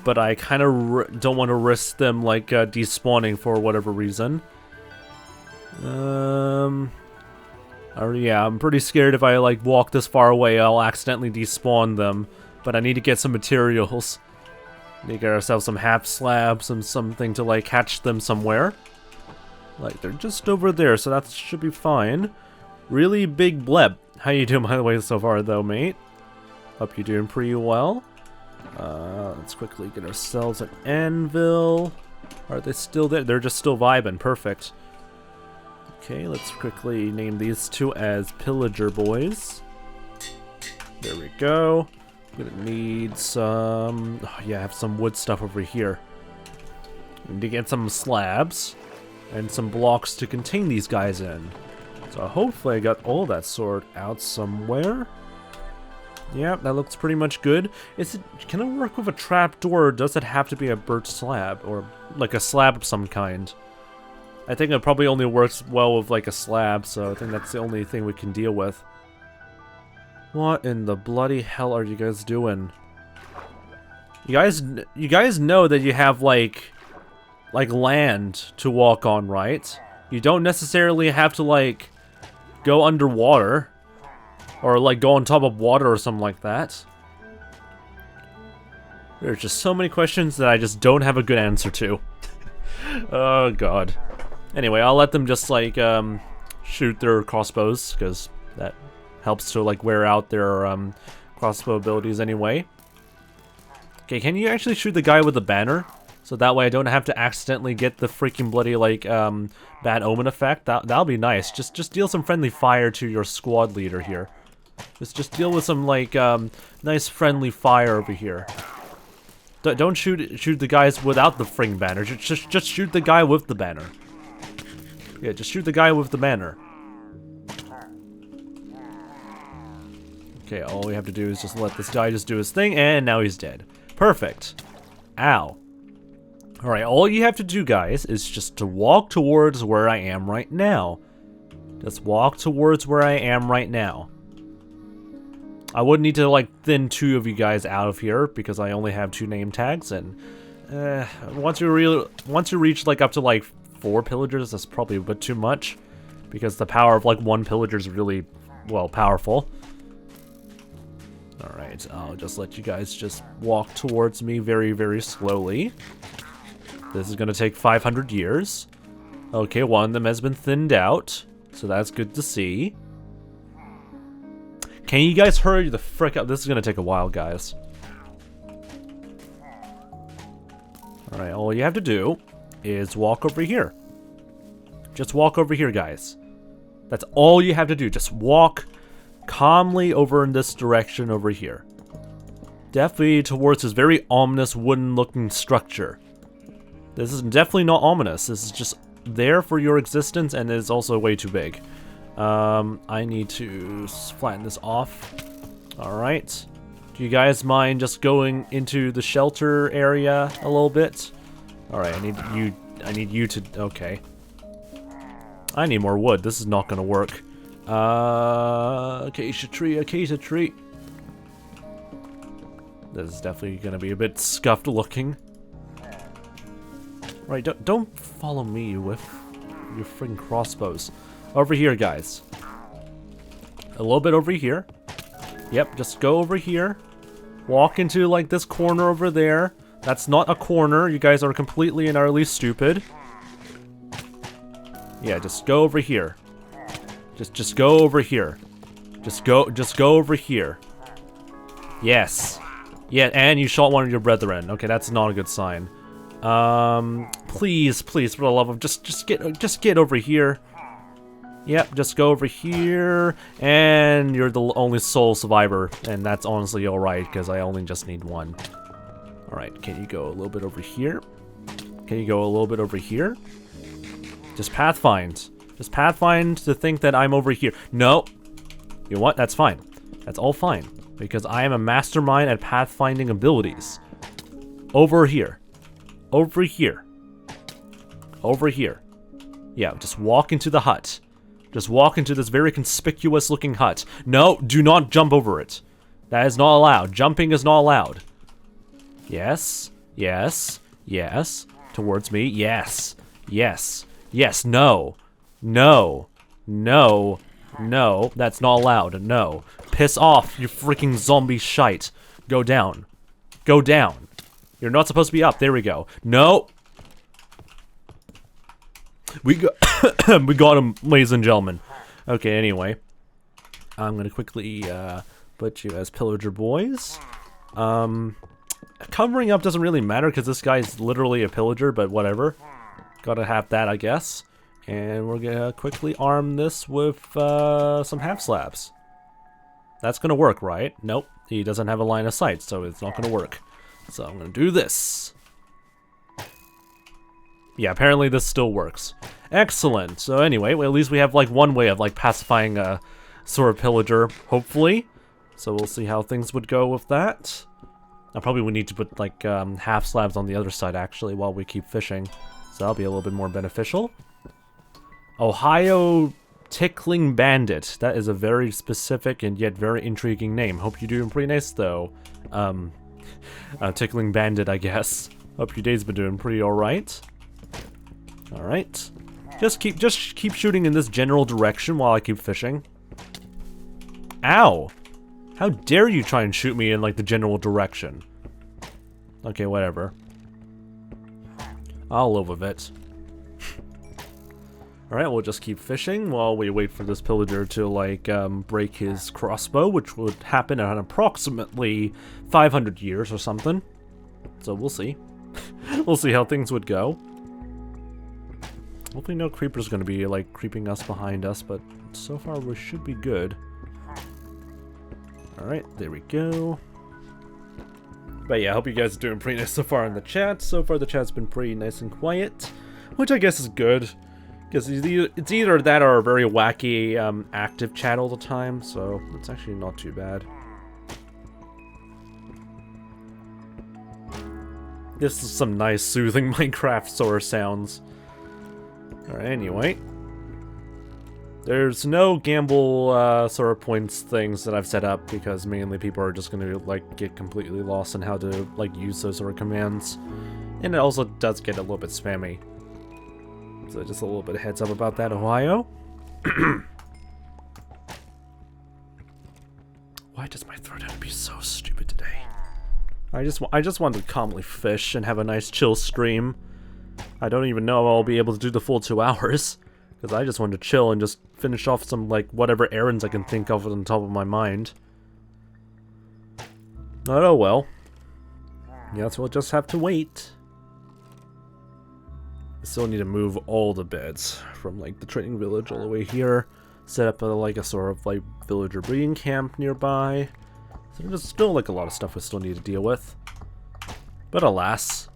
But I kind of don't want to risk them like despawning for whatever reason. Yeah, I'm pretty scared if I like walk this far away, I'll accidentally despawn them. But I need to get some materials. Need to get ourselves some half slabs and something to like catch them somewhere. Like they're just over there, so that should be fine. Really big bleb. How you doing by the way so far though, mate? Hope you're doing pretty well. Let's quickly get ourselves an anvil. Are they still there? They're just still vibing. Perfect. Okay, let's quickly name these 2 as pillager boys. There we go. I'm gonna need some... Oh, yeah, I have some wood stuff over here. Need to get some slabs and some blocks to contain these guys in. So hopefully I got all that sorted out somewhere. Yeah, that looks pretty much good. Can it work with a trapdoor, or does it have to be a birch slab? Or like a slab of some kind? I think it probably only works well with like a slab, so I think that's the only thing we can deal with. What in the bloody hell are you guys doing? You guys know that you have like land to walk on, right? You don't necessarily have to like go underwater. Or like go on top of water or something like that. There's just so many questions that I just don't have a good answer to. Oh god. Anyway, I'll let them just like shoot their crossbows, because that helps to like wear out their crossbow abilities anyway. Okay, can you actually shoot the guy with the banner? So that way I don't have to accidentally get the freaking bloody like bad omen effect. That'll be nice. Just deal some friendly fire to your squad leader here. Just deal with some like nice friendly fire over here. Don't shoot the guys without the fring banner. Just shoot the guy with the banner. Yeah, just shoot the guy with the banner. Okay, all we have to do is just let this guy just do his thing, and now he's dead. Perfect. Ow. Alright, all you have to do, guys, is just to walk towards where I am right now. Just walk towards where I am right now. I would need to, like, thin 2 of you guys out of here, because I only have 2 name tags, and once you reach, like, up to, like, 4 pillagers, that's probably a bit too much, because the power of, like, 1 pillager is really, well, powerful. Alright, I'll just let you guys just walk towards me very, very slowly. This is gonna take 500 years. Okay, one of them has been thinned out, so that's good to see. Can you guys hurry the frick up? This is gonna take a while, guys. Alright, all you have to do is walk over here. Just walk over here, guys. That's all you have to do. Just walk calmly over in this direction over here. Definitely towards this very ominous wooden-looking structure. This is definitely not ominous. This is just there for your existence, and it's also way too big. I need to flatten this off. Alright. Do you guys mind just going into the shelter area a little bit? Alright, I need you to... Okay. I need more wood. This is not gonna work. Acacia tree, acacia tree. This is definitely gonna be a bit scuffed looking. Right, don't follow me with your friggin' crossbows. Over here, guys. A little bit over here. Yep, just go over here. Walk into, like, this corner over there. That's not a corner. You guys are completely and utterly stupid. Yeah, just go over here. Just go over here. Just go over here. Yes. Yeah, and you shot one of your brethren. Okay, that's not a good sign. Please, for the love of just get over here. Yep, just go over here, and you're the only sole survivor, and that's honestly alright, because I only just need 1. Alright, can you go a little bit over here? Can you go a little bit over here? Just pathfind. Just pathfind to think that I'm over here. No! You know what? That's fine. That's all fine, because I am a mastermind at pathfinding abilities. Over here. Over here. Over here. Yeah, just walk into the hut. Just walk into this very conspicuous looking hut. No, do not jump over it. That is not allowed. Jumping is not allowed. Yes. Yes. Yes. Towards me. Yes. Yes. Yes. No. No. No. No. That's not allowed. No. Piss off, you freaking zombie shite. Go down. Go down. You're not supposed to be up. There we go. No. We got we got him, ladies and gentlemen. Okay, anyway. I'm gonna quickly put you as pillager boys. Covering up doesn't really matter because this guy's literally a pillager, but whatever. Gotta have that, I guess. And we're gonna quickly arm this with some half slabs. That's gonna work, right? Nope. He doesn't have a line of sight, so it's not gonna work. So I'm gonna do this. Yeah, apparently this still works. Excellent. So anyway, well, at least we have like one way of like pacifying a sort of pillager, hopefully. So we'll see how things would go with that. I probably would need to put like half slabs on the other side actually while we keep fishing. So that'll be a little bit more beneficial. 𝗦cie𝗰𝗶𝗹. That is a very specific and yet very intriguing name. Hope you're doing pretty nice though. Tickling bandit, I guess. Hope your day's been doing pretty alright. Alright. Just keep shooting in this general direction while I keep fishing. Ow! How dare you try and shoot me in like the general direction? Okay, whatever. I'll live with it. Alright, we'll just keep fishing while we wait for this pillager to like break his crossbow, which would happen in approximately 500 years or something. So we'll see. We'll see how things would go. Hopefully no creeper's gonna be like creeping us behind us, but so far we should be good. Alright, there we go. But yeah, I hope you guys are doing pretty nice so far in the chat. So far the chat's been pretty nice and quiet, which I guess is good, Because it's either that or a very wacky, active chat all the time, so it's actually not too bad. This is some nice, soothing Minecraft sort of sounds. Alright, anyway. There's no gamble, sort of points things that I've set up, because mainly people are just gonna, like, get completely lost in how to, like, use those sort of commands. And it also does get a little bit spammy. So just a little bit of heads up about that, Ohio. Why does my throat have to be so stupid today? I just want to calmly fish and have a nice chill stream. I don't even know if I'll be able to do the full 2 hours. Because I just want to chill and just finish off some, like, whatever errands I can think of on top of my mind. But oh well. Guess we'll just have to wait. I still need to move all the beds from, like, the training village all the way here. Set up, like, a sort of, like, villager breeding camp nearby. So there's still, like, a lot of stuff we still need to deal with. But alas.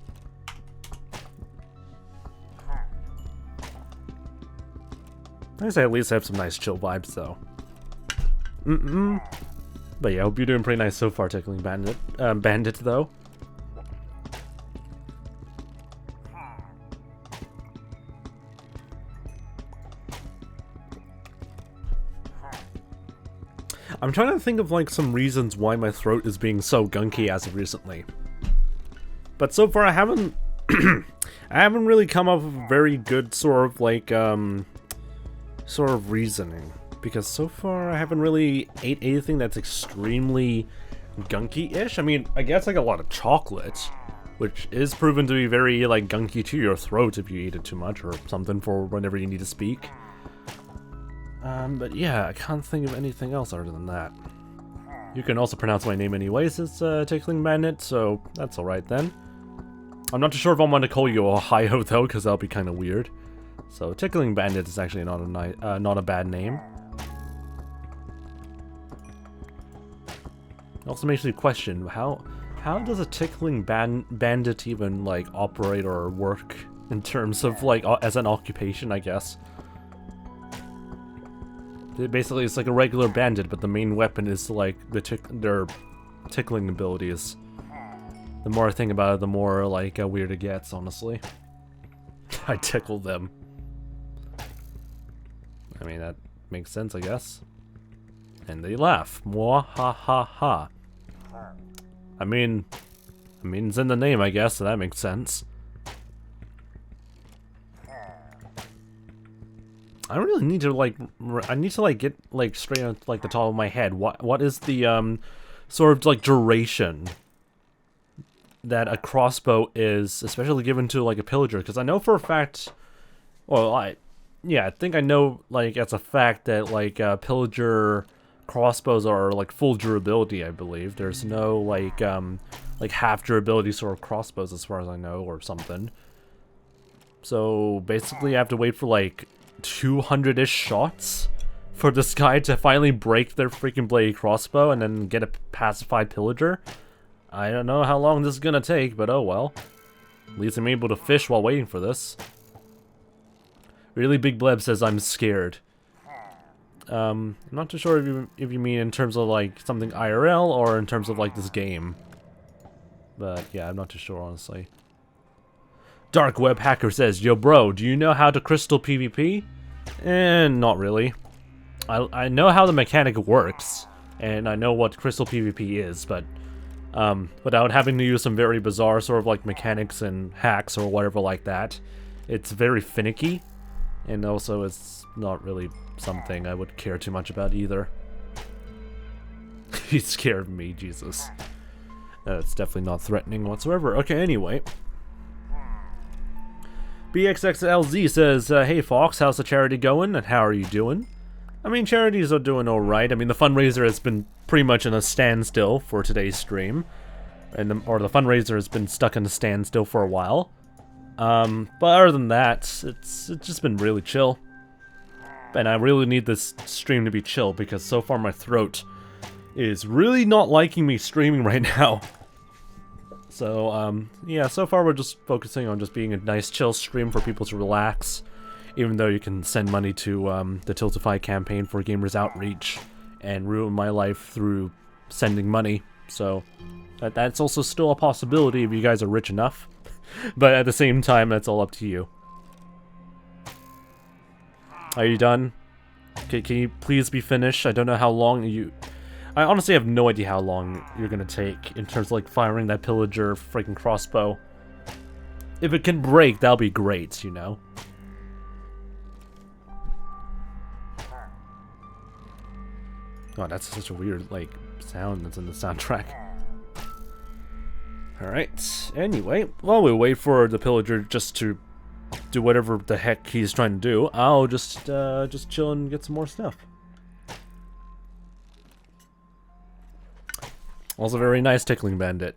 I say at least I have some nice chill vibes, though. But yeah, I hope you're doing pretty nice so far, Tickling Bandit, though. I'm trying to think of, like, some reasons why my throat is being so gunky as of recently. But so far I haven't I haven't really come up with a very good sort of, like, sort of reasoning. Because so far I haven't really ate anything that's extremely gunky-ish. I mean, I guess, like, a lot of chocolate, which is proven to be very, like, gunky to your throat if you eat it too much or something for whenever you need to speak. But yeah, I can't think of anything else other than that. You can also pronounce my name anyways, it's Tickling Bandit, so that's alright then. I'm not too sure if I want to call you Ohio though, because that'll be kind of weird. So Tickling Bandit is actually not a bad name. It also makes me question how does a Tickling Bandit even, like, operate or work in terms of, like, as an occupation, I guess. Basically, it's like a regular bandit, but the main weapon is, like, their tickling abilities. The more I think about it, the more, like, weird it gets, honestly. I tickle them. I mean, that makes sense, I guess. And they laugh. Mwah ha ha ha. I mean, it's in the name, I guess, so that makes sense. I don't really need to, like, I need to, like, get, like, straight on, like, the top of my head. What is the, sort of, like, duration that a crossbow is, especially given to, like, a pillager? Because I know for a fact, well, I think I know, like, as a fact that, like, pillager crossbows are, like, full durability, I believe. There's no, like half durability sort of crossbows as far as I know, or something. So, basically I have to wait for, like, 200-ish shots for this guy to finally break their freaking bloody crossbow and then get a pacified pillager. I don't know how long this is gonna take, but oh well. At least I'm able to fish while waiting for this. Really Big Bleb says I'm scared. I'm not too sure if you mean in terms of, like, something IRL or in terms of, like, this game. But yeah, I'm not too sure, honestly. Dark Web Hacker says, yo bro, do you know how to crystal PvP? Not really. I know how the mechanic works, and I know what crystal PvP is, but without having to use some very bizarre sort of, like, mechanics and hacks or whatever like that, it's very finicky, and also it's not really something I would care too much about either. He's scared of me, Jesus. It's definitely not threatening whatsoever. Okay, anyway. BXXLZ says, hey Fox, how's the charity going, and how are you doing? I mean, charities are doing alright. I mean, the fundraiser has been pretty much in a standstill for today's stream. Or the fundraiser has been stuck in a standstill for a while. But other than that, it's just been really chill. And I really need this stream to be chill, because so far my throat is really not liking me streaming right now. So, yeah, so far we're just focusing on just being a nice chill stream for people to relax, Even though you can send money to the 𝗦cie campaign for Gamers Outreach and ruin my life through sending money. So that's also still a possibility if you guys are rich enough. But at the same time, that's all up to you. Are you done? Okay, can you please be finished? I don't know how long you... I honestly have no idea how long you're gonna take in terms of like firing that pillager freaking crossbow. If it can break, that'll be great, you know? Oh, that's such a weird, like, sound that's in the soundtrack. Alright, anyway, while we wait for the pillager just to do whatever the heck he's trying to do, I'll just chill and get some more stuff. Also very nice tickling bandit.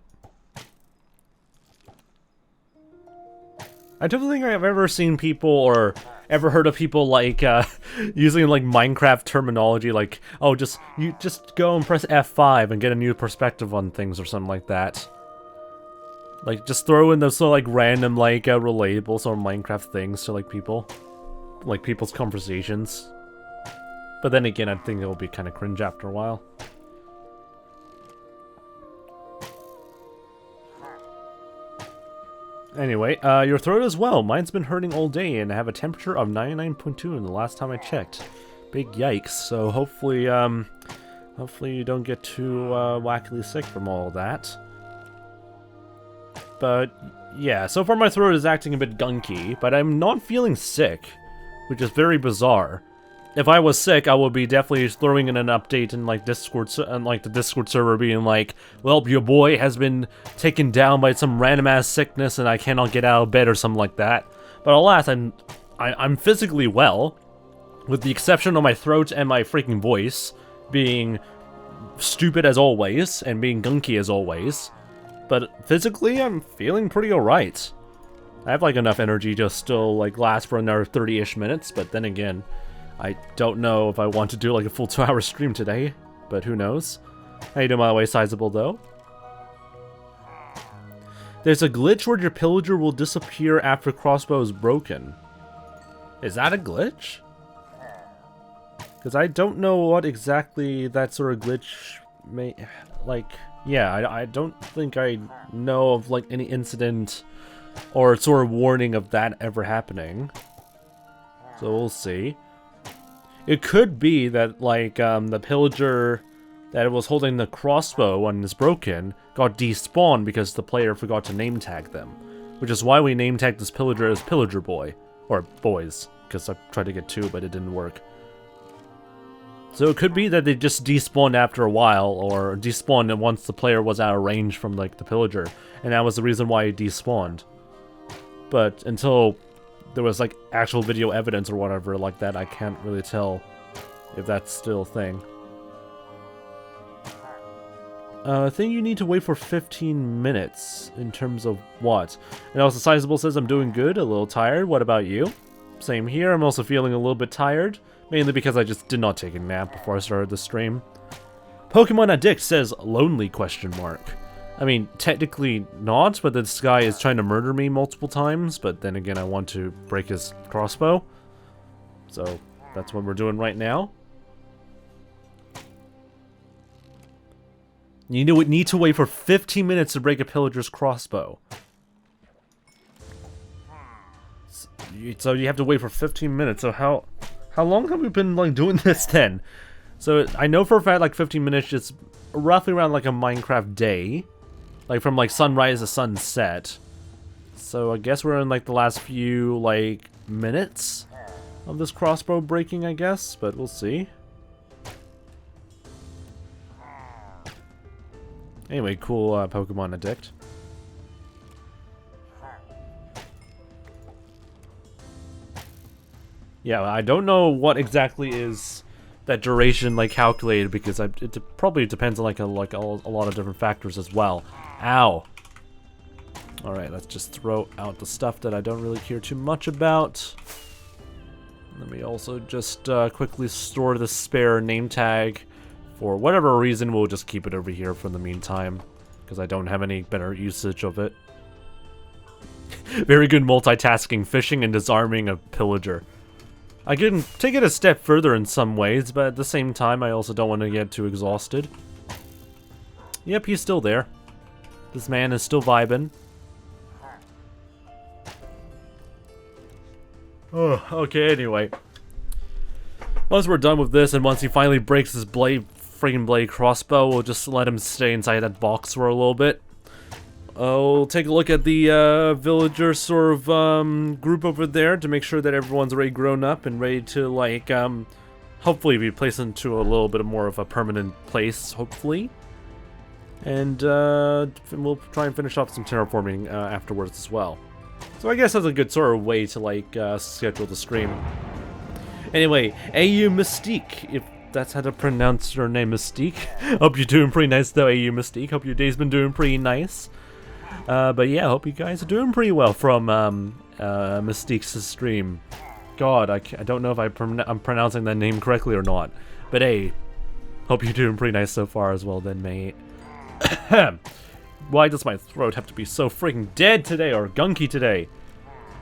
I don't think I've ever seen people or ever heard of people like using like Minecraft terminology like, oh, you just go and press F5 and get a new perspective on things or something like that. Like just throw in those sort of like random like relatable sort of Minecraft things to like people, like people's conversations. But then again, I think it will be kind of cringe after a while. Anyway, your throat as well. Mine's been hurting all day, and I have a temperature of 99.2 in the last time I checked. Big yikes. So hopefully, hopefully you don't get too wackily sick from all of that. But yeah, so far my throat is acting a bit gunky, but I'm not feeling sick, which is very bizarre. If I was sick, I would be definitely throwing in an update in like Discord, and like the Discord server being like, "Well, your boy has been taken down by some random ass sickness, and I cannot get out of bed" or something like that. But alas, I'm physically well, with the exception of my throat and my freaking voice being stupid as always and being gunky as always. But physically, I'm feeling pretty alright. I have like enough energy to still like last for another 30-ish minutes, but then again, I don't know if I want to do like a full 2-hour stream today, but who knows. How you doing, by the way, Sizable, though? There's a glitch where your pillager will disappear after crossbow is broken. Is that a glitch? Because I don't know what exactly that sort of glitch may... Like, yeah, I don't think I know of like any incident or sort of warning of that ever happening. So we'll see. It could be that, like, the pillager that was holding the crossbow when it's broken got despawned because the player forgot to name tag them. Which is why we name tagged this pillager as Pillager Boy. Or Boys, because I tried to get 2, but it didn't work. So it could be that they just despawned after a while, or despawned once the player was out of range from, like, the pillager. And that was the reason why it despawned. But until there was like actual video evidence or whatever like that, I can't really tell if that's still a thing. I think you need to wait for 15 minutes in terms of what? And also Sizable says I'm doing good, a little tired. What about you? Same here, I'm also feeling a little bit tired, mainly because I just did not take a nap before I started the stream. Pokemon Addict says lonely question mark. I mean, technically not, but this guy is trying to murder me multiple times, but then again, I want to break his crossbow. So, that's what we're doing right now. You need to wait for 15 minutes to break a pillager's crossbow. So you have to wait for 15 minutes, so how long have we been, like, doing this then? So, I know for a fact, like, 15 minutes is roughly around, like, a Minecraft day. Like, from, like, sunrise to sunset. So, I guess we're in, like, the last few, like, minutes of this crossbow breaking, I guess. But we'll see. Anyway, cool Pokemon Addict. Yeah, I don't know what exactly is that duration, like, calculated, because it probably depends on, like, a lot of different factors as well. Ow. Alright, let's just throw out the stuff that I don't really care too much about. Let me also just quickly store the spare name tag. For whatever reason, we'll just keep it over here for the meantime, because I don't have any better usage of it. Very good multitasking, fishing and disarming a pillager. I can take it a step further in some ways, but at the same time, I also don't want to get too exhausted. Yep, he's still there. This man is still vibing. Oh, okay, anyway. Once we're done with this, and once he finally breaks his friggin' blade crossbow, we'll just let him stay inside that box for a little bit. I'll take a look at the villager sort of group over there to make sure that everyone's already grown up and ready to, like, hopefully be placed into a little bit more of a permanent place, hopefully. And we'll try and finish off some terraforming afterwards as well. So I guess that's a good sort of way to, like, schedule the stream. Anyway, 𝗦cie𝗰𝗶𝗹, if that's how to pronounce your name, Mystique. Hope you're doing pretty nice though, 𝗦cie𝗰𝗶𝗹. Hope your day's been doing pretty nice. But yeah, hope you guys are doing pretty well from Mystique's stream. God, I don't know if I'm pronouncing that name correctly or not. But hey, hope you're doing pretty nice so far as well then, mate. Why does my throat have to be so freaking dead today, or gunky today?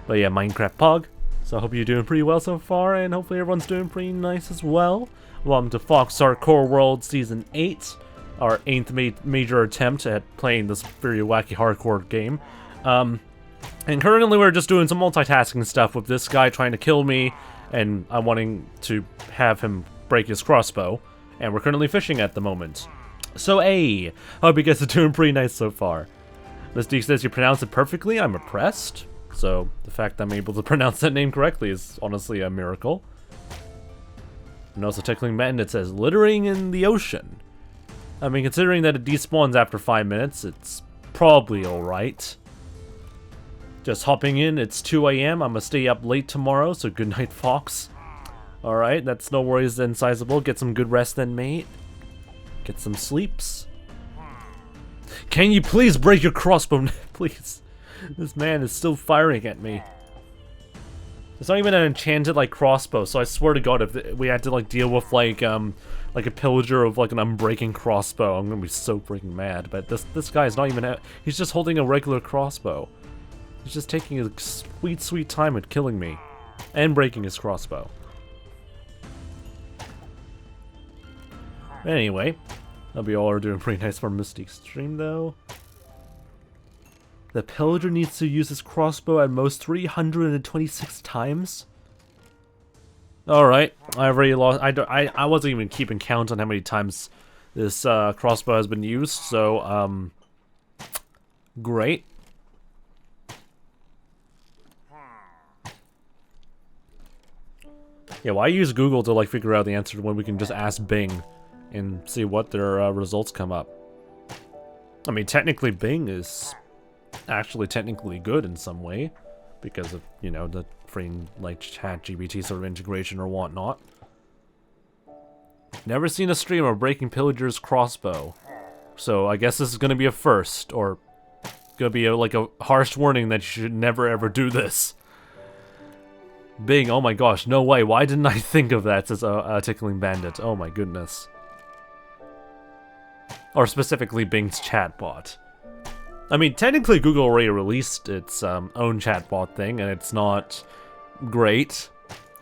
But yeah, Minecraft Pog. So I hope you're doing pretty well so far, and hopefully everyone's doing pretty nice as well. Welcome to 𝗦𝗶𝗶 Season 8, our 8th major attempt at playing this very wacky hardcore game. And currently we're just doing some multitasking stuff with this guy trying to kill me, and I'm wanting to have him break his crossbow. And we're currently fishing at the moment. So hey, hope you guys are doing pretty nice so far. Mystique says you pronounce it perfectly, I'm impressed. So the fact that I'm able to pronounce that name correctly is honestly a miracle. And also 𝗦cije𝗰𝗶𝗹 says littering in the ocean. I mean, considering that it despawns after 5 minutes, it's probably alright. Just hopping in, it's 2 AM, I'm gonna stay up late tomorrow, so good night, Fox. Alright, that's no worries then, 𝗦ci𝗰𝗶. Get some good rest then, mate. Get some sleeps. Can you please break your crossbow? Please. This man is still firing at me. It's not even an enchanted, like, crossbow, so I swear to God, if we had to, like, deal with, like a pillager of, like, an unbreaking crossbow, I'm gonna be so freaking mad. But this guy is not even... he's just holding a regular crossbow. He's just taking his sweet, sweet time at killing me. And breaking his crossbow. Anyway, hope you all are doing pretty nice for Mystique's stream, though. The pillager needs to use his crossbow at most 326 times. Alright, I already lost. I wasn't even keeping count on how many times this crossbow has been used, so great. Yeah, why use Google to, like, figure out the answer when we can just ask Bing and see what their results come up? I mean, technically Bing is actually technically good in some way because of, you know, the freaking, like, ChatGPT sort of integration or whatnot. Never seen a stream of breaking pillager's crossbow, so I guess this is gonna be a first, or gonna be like a harsh warning that you should never ever do this. Bing, oh my gosh, no way, why didn't I think of that as a tickling bandit? Oh my goodness. Or specifically Bing's chatbot. I mean, technically Google already released its own chatbot thing, and it's not great.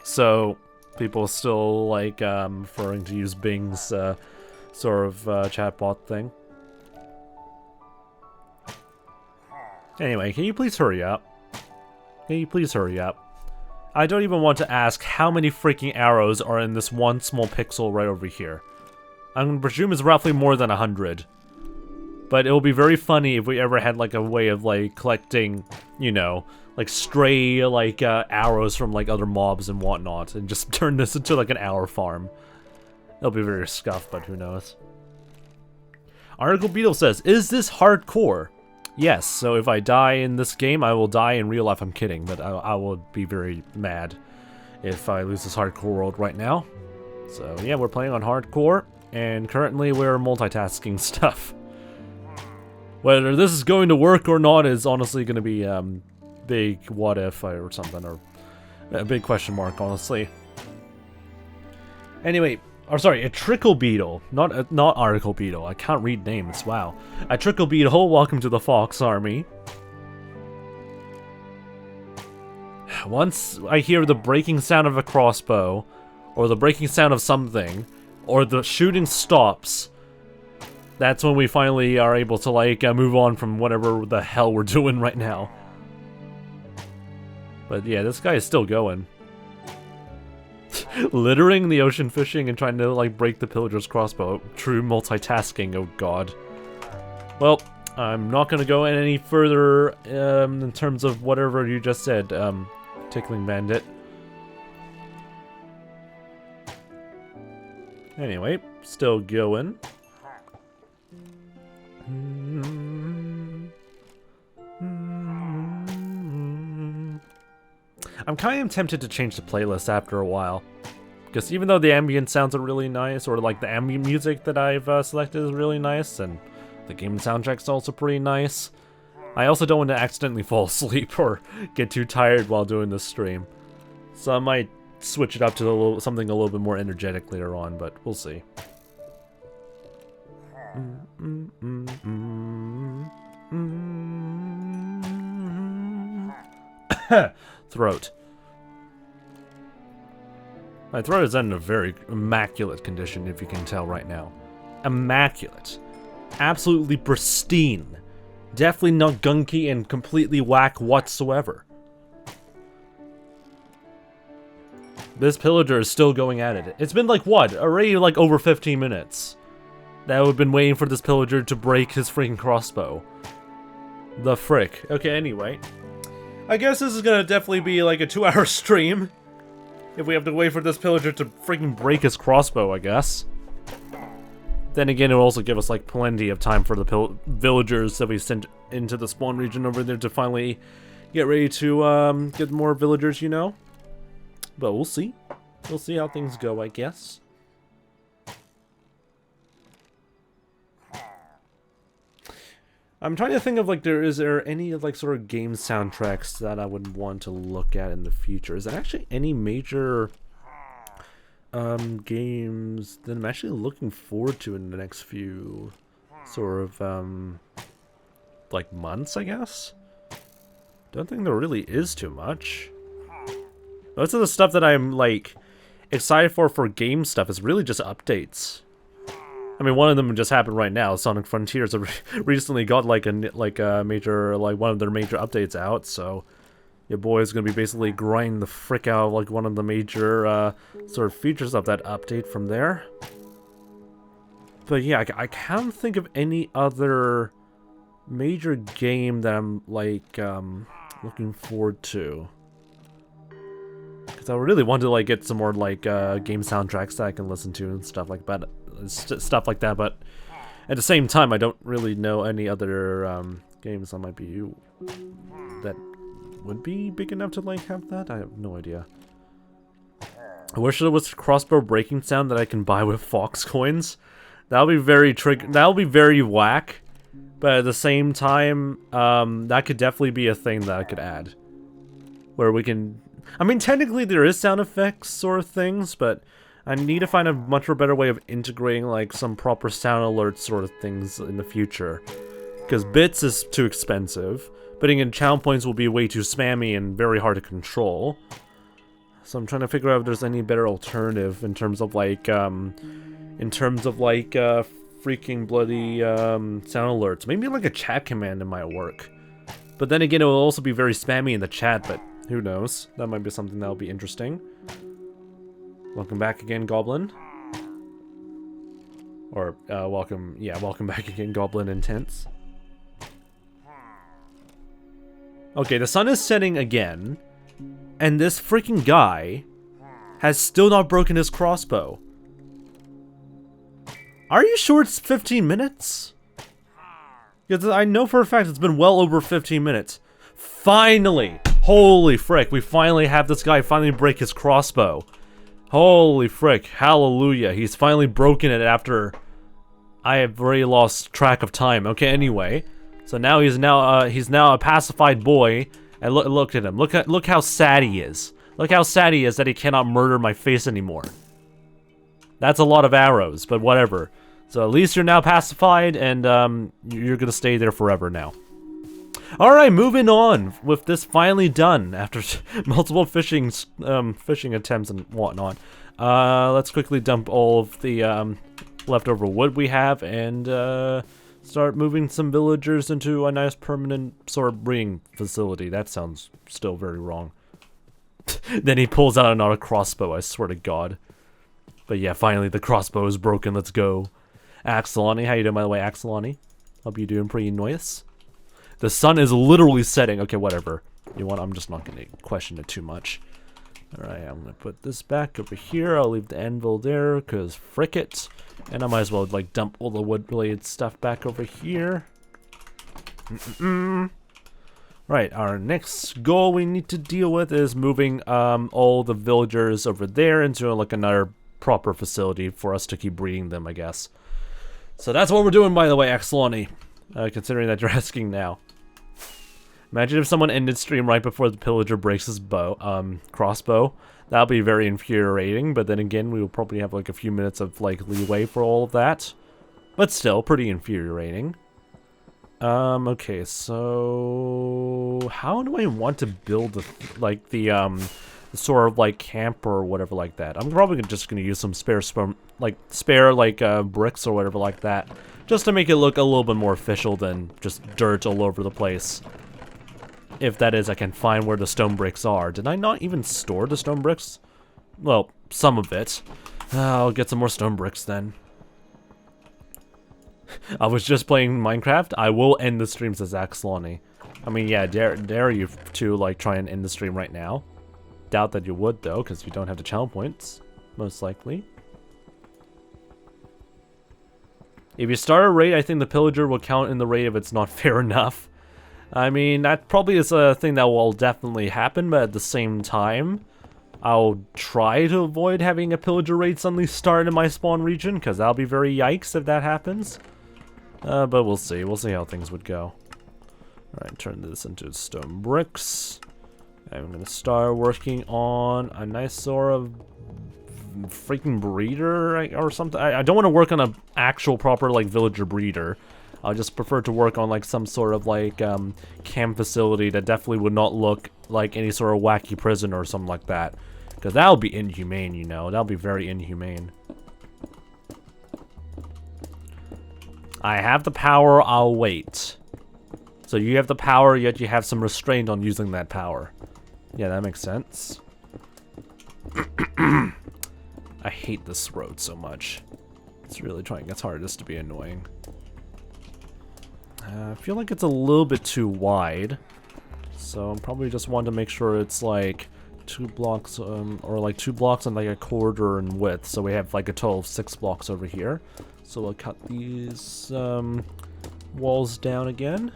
So, people still, like, preferring to use Bing's sort of chatbot thing. Anyway, can you please hurry up? Can you please hurry up? I don't even want to ask how many freaking arrows are in this one small pixel right over here. I'm gonna presume it's roughly more than 100. But it will be very funny if we ever had, like, a way of, like, collecting, you know, like, stray, like, arrows from, like, other mobs and whatnot, and just turn this into, like, an arrow farm. It'll be very scuffed, but who knows. 𝗦cije𝗰𝗶𝗹 says, is this hardcore? Yes, so if I die in this game, I will die in real life. I'm kidding, but I will be very mad if I lose this hardcore world right now. So, yeah, we're playing on hardcore, and currently we're multitasking stuff. Whether this is going to work or not is honestly going to be big what if or something, or a big question mark, honestly. Anyway, or sorry, 𝗦cije𝗰𝗶𝗹, not 𝗦cije𝗰𝗶𝗹. I can't read names. Wow. 𝗦cije𝗰𝗶𝗹, welcome to the Fox Army. once I hear the breaking sound of a crossbow, or the breaking sound of something, or the shooting stops, that's when we finally are able to, like, move on from whatever the hell we're doing right now. But yeah, this guy is still going. Littering the ocean fishing and trying to, like, break the pillager's crossbow. True multitasking, oh god. Well, I'm not gonna go any further in terms of whatever you just said, Tickling Bandit. Anyway, still going. I'm kind of tempted to change the playlist after a while. Because even though the ambient sounds are really nice, or like the ambient music that I've selected is really nice, and the game soundtrack's also pretty nice, I also don't want to accidentally fall asleep or get too tired while doing this stream. So I might switch it up to something a little bit more energetic later on, but we'll see. Throat. My throat is in a very immaculate condition, if you can tell right now. Immaculate. Absolutely pristine. Definitely not gunky and completely whack whatsoever. This pillager is still going at it. It's been like, what? Already like over 15 minutes. That we've been waiting for this pillager to break his freaking crossbow. The frick. Okay, anyway. I guess this is gonna definitely be like a 2-hour stream. If we have to wait for this pillager to freaking break his crossbow, I guess. Then again, it will also give us like plenty of time for the villagers that we sent into the spawn region over there to finally get ready to get more villagers, you know? But we'll see. We'll see how things go, I guess. I'm trying to think of like, is there any like sort of game soundtracks that I would want to look at in the future? Is there actually any major games that I'm actually looking forward to in the next few sort of like months, I guess? Don't think there really is too much. Most of the stuff that I'm like excited for game stuff is really just updates. I mean, one of them just happened right now. Sonic Frontiers recently got like a major, like one of their major updates out, so your boy is gonna be basically grinding the frick out of like one of the major sort of features of that update from there. But yeah, I can't think of any other major game that I'm like looking forward to. Because I really want to like get some more like game soundtracks that I can listen to and stuff like that. Stuff like that, but at the same time, I don't really know any other games that might be that would be big enough to like have that. I have no idea. I wish there was a crossbow breaking sound that I can buy with Fox coins. That'll be very that'll be very whack, but at the same time, that could definitely be a thing that I could add, where we can. I mean, technically there is sound effects sort of things, but I need to find a much better way of integrating like some proper sound alerts sort of things in the future. Because bits is too expensive. Putting in channel points will be way too spammy and very hard to control. So I'm trying to figure out if there's any better alternative in terms of like freaking bloody sound alerts. Maybe like a chat command might work. But then again, it will also be very spammy in the chat, but who knows? That might be something that'll be interesting. Welcome back again, Goblin. Or, welcome back again, Goblin Intense. Okay, the sun is setting again, and this freaking guy has still not broken his crossbow. Are you sure it's 15 minutes? Because I know for a fact it's been well over 15 minutes. Finally! Holy frick, we finally have this guy finally break his crossbow. Holy frick, hallelujah, he's finally broken it after I have already lost track of time. Okay, anyway, so now he's now a pacified boy, and look at him, look how sad he is. Look how sad he is that he cannot murder my face anymore. That's a lot of arrows, but whatever. So at least you're now pacified, and you're gonna stay there forever now. Alright, moving on with this finally done after multiple fishing attempts and whatnot. Let's quickly dump all of the leftover wood we have and start moving some villagers into a nice permanent sort of breeding facility. That sounds still very wrong. Then he pulls out another crossbow, I swear to God. But yeah, finally the crossbow is broken, let's go. 𝗦cie𝗰𝗶𝗹, how you doing by the way, 𝗦cie𝗰𝗶? Hope you're doing pretty nice. The sun is literally setting. Okay, whatever. You know what? I'm just not going to question it too much. Alright, I'm going to put this back over here. I'll leave the anvil there, because frick it. And I might as well, like, dump all the wood-related stuff back over here. Right, our next goal we need to deal with is moving all the villagers over there into, like, another proper facility for us to keep breeding them, I guess. So that's what we're doing, by the way, 𝗦cie𝗰𝗶𝗟. Considering that you're asking now. Imagine if someone ended stream right before the pillager breaks his crossbow. That'll be very infuriating, but then again, we will probably have like a few minutes of like leeway for all of that. But still, pretty infuriating. Okay, so how do I want to build the sort of like camp or whatever like that? I'm probably just gonna use some spare bricks or whatever like that, just to make it look a little bit more official than just dirt all over the place. If that is, I can find where the stone bricks are. Did I not even store the stone bricks? Well, some of it. I'll get some more stone bricks then. I was just playing Minecraft. I will end the streams as 𝗦cie𝗰𝗶𝗹. I mean, yeah, dare you to like try and end the stream right now. Doubt that you would though, because you don't have the channel points, most likely. If you start a raid, I think the pillager will count in the raid if it's not fair enough. I mean, that probably is a thing that will definitely happen, but at the same time, I'll try to avoid having a pillager raid suddenly start in my spawn region, because that'll be very yikes if that happens. But we'll see. We'll see how things would go. Alright, turn this into stone bricks. I'm going to start working on a nice sort of freaking breeder or something. I don't want to work on an actual proper like villager breeder. I just prefer to work on like some sort of like camp facility that definitely would not look like any sort of wacky prison or something like that. Because that would be inhumane, you know. That would be very inhumane. I have the power, I'll wait. So you have the power, yet you have some restraint on using that power. Yeah, that makes sense. I hate this road so much. It's really trying its hardest to be annoying. I feel like it's a little bit too wide. So I'm probably just want to make sure it's like 2 blocks, or like 2 blocks and like a quarter in width. So we have like a total of 6 blocks over here. So we'll cut these walls down again.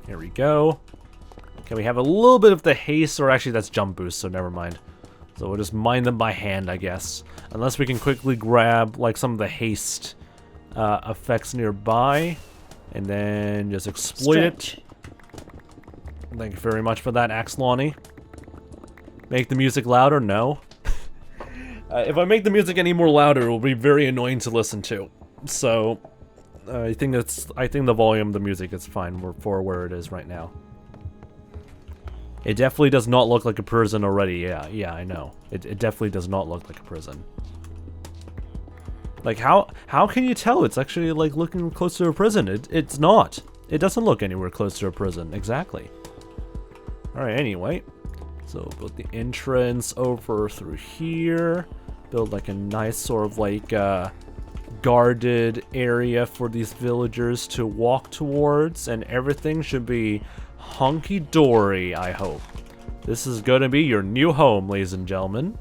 Here we go. Okay, we have a little bit of the haste, or actually that's jump boost, so never mind. So we'll just mine them by hand, I guess. Unless we can quickly grab like some of the haste effects nearby, and then just exploit it. Thank you very much for that, 𝗦cie𝗰𝗶𝗟. Make the music louder? No. If I make the music any more louder, it will be very annoying to listen to. So I think the volume of the music is fine for where it is right now. It definitely does not look like a prison already. Yeah, I know. It definitely does not look like a prison. Like, how can you tell it's actually, like, looking close to a prison? It's not. It doesn't look anywhere close to a prison. Exactly. Alright, anyway. So, build the entrance over through here. Build, like, a nice sort of, like, guarded area for these villagers to walk towards. And everything should be hunky-dory, I hope. This is gonna be your new home, ladies and gentlemen.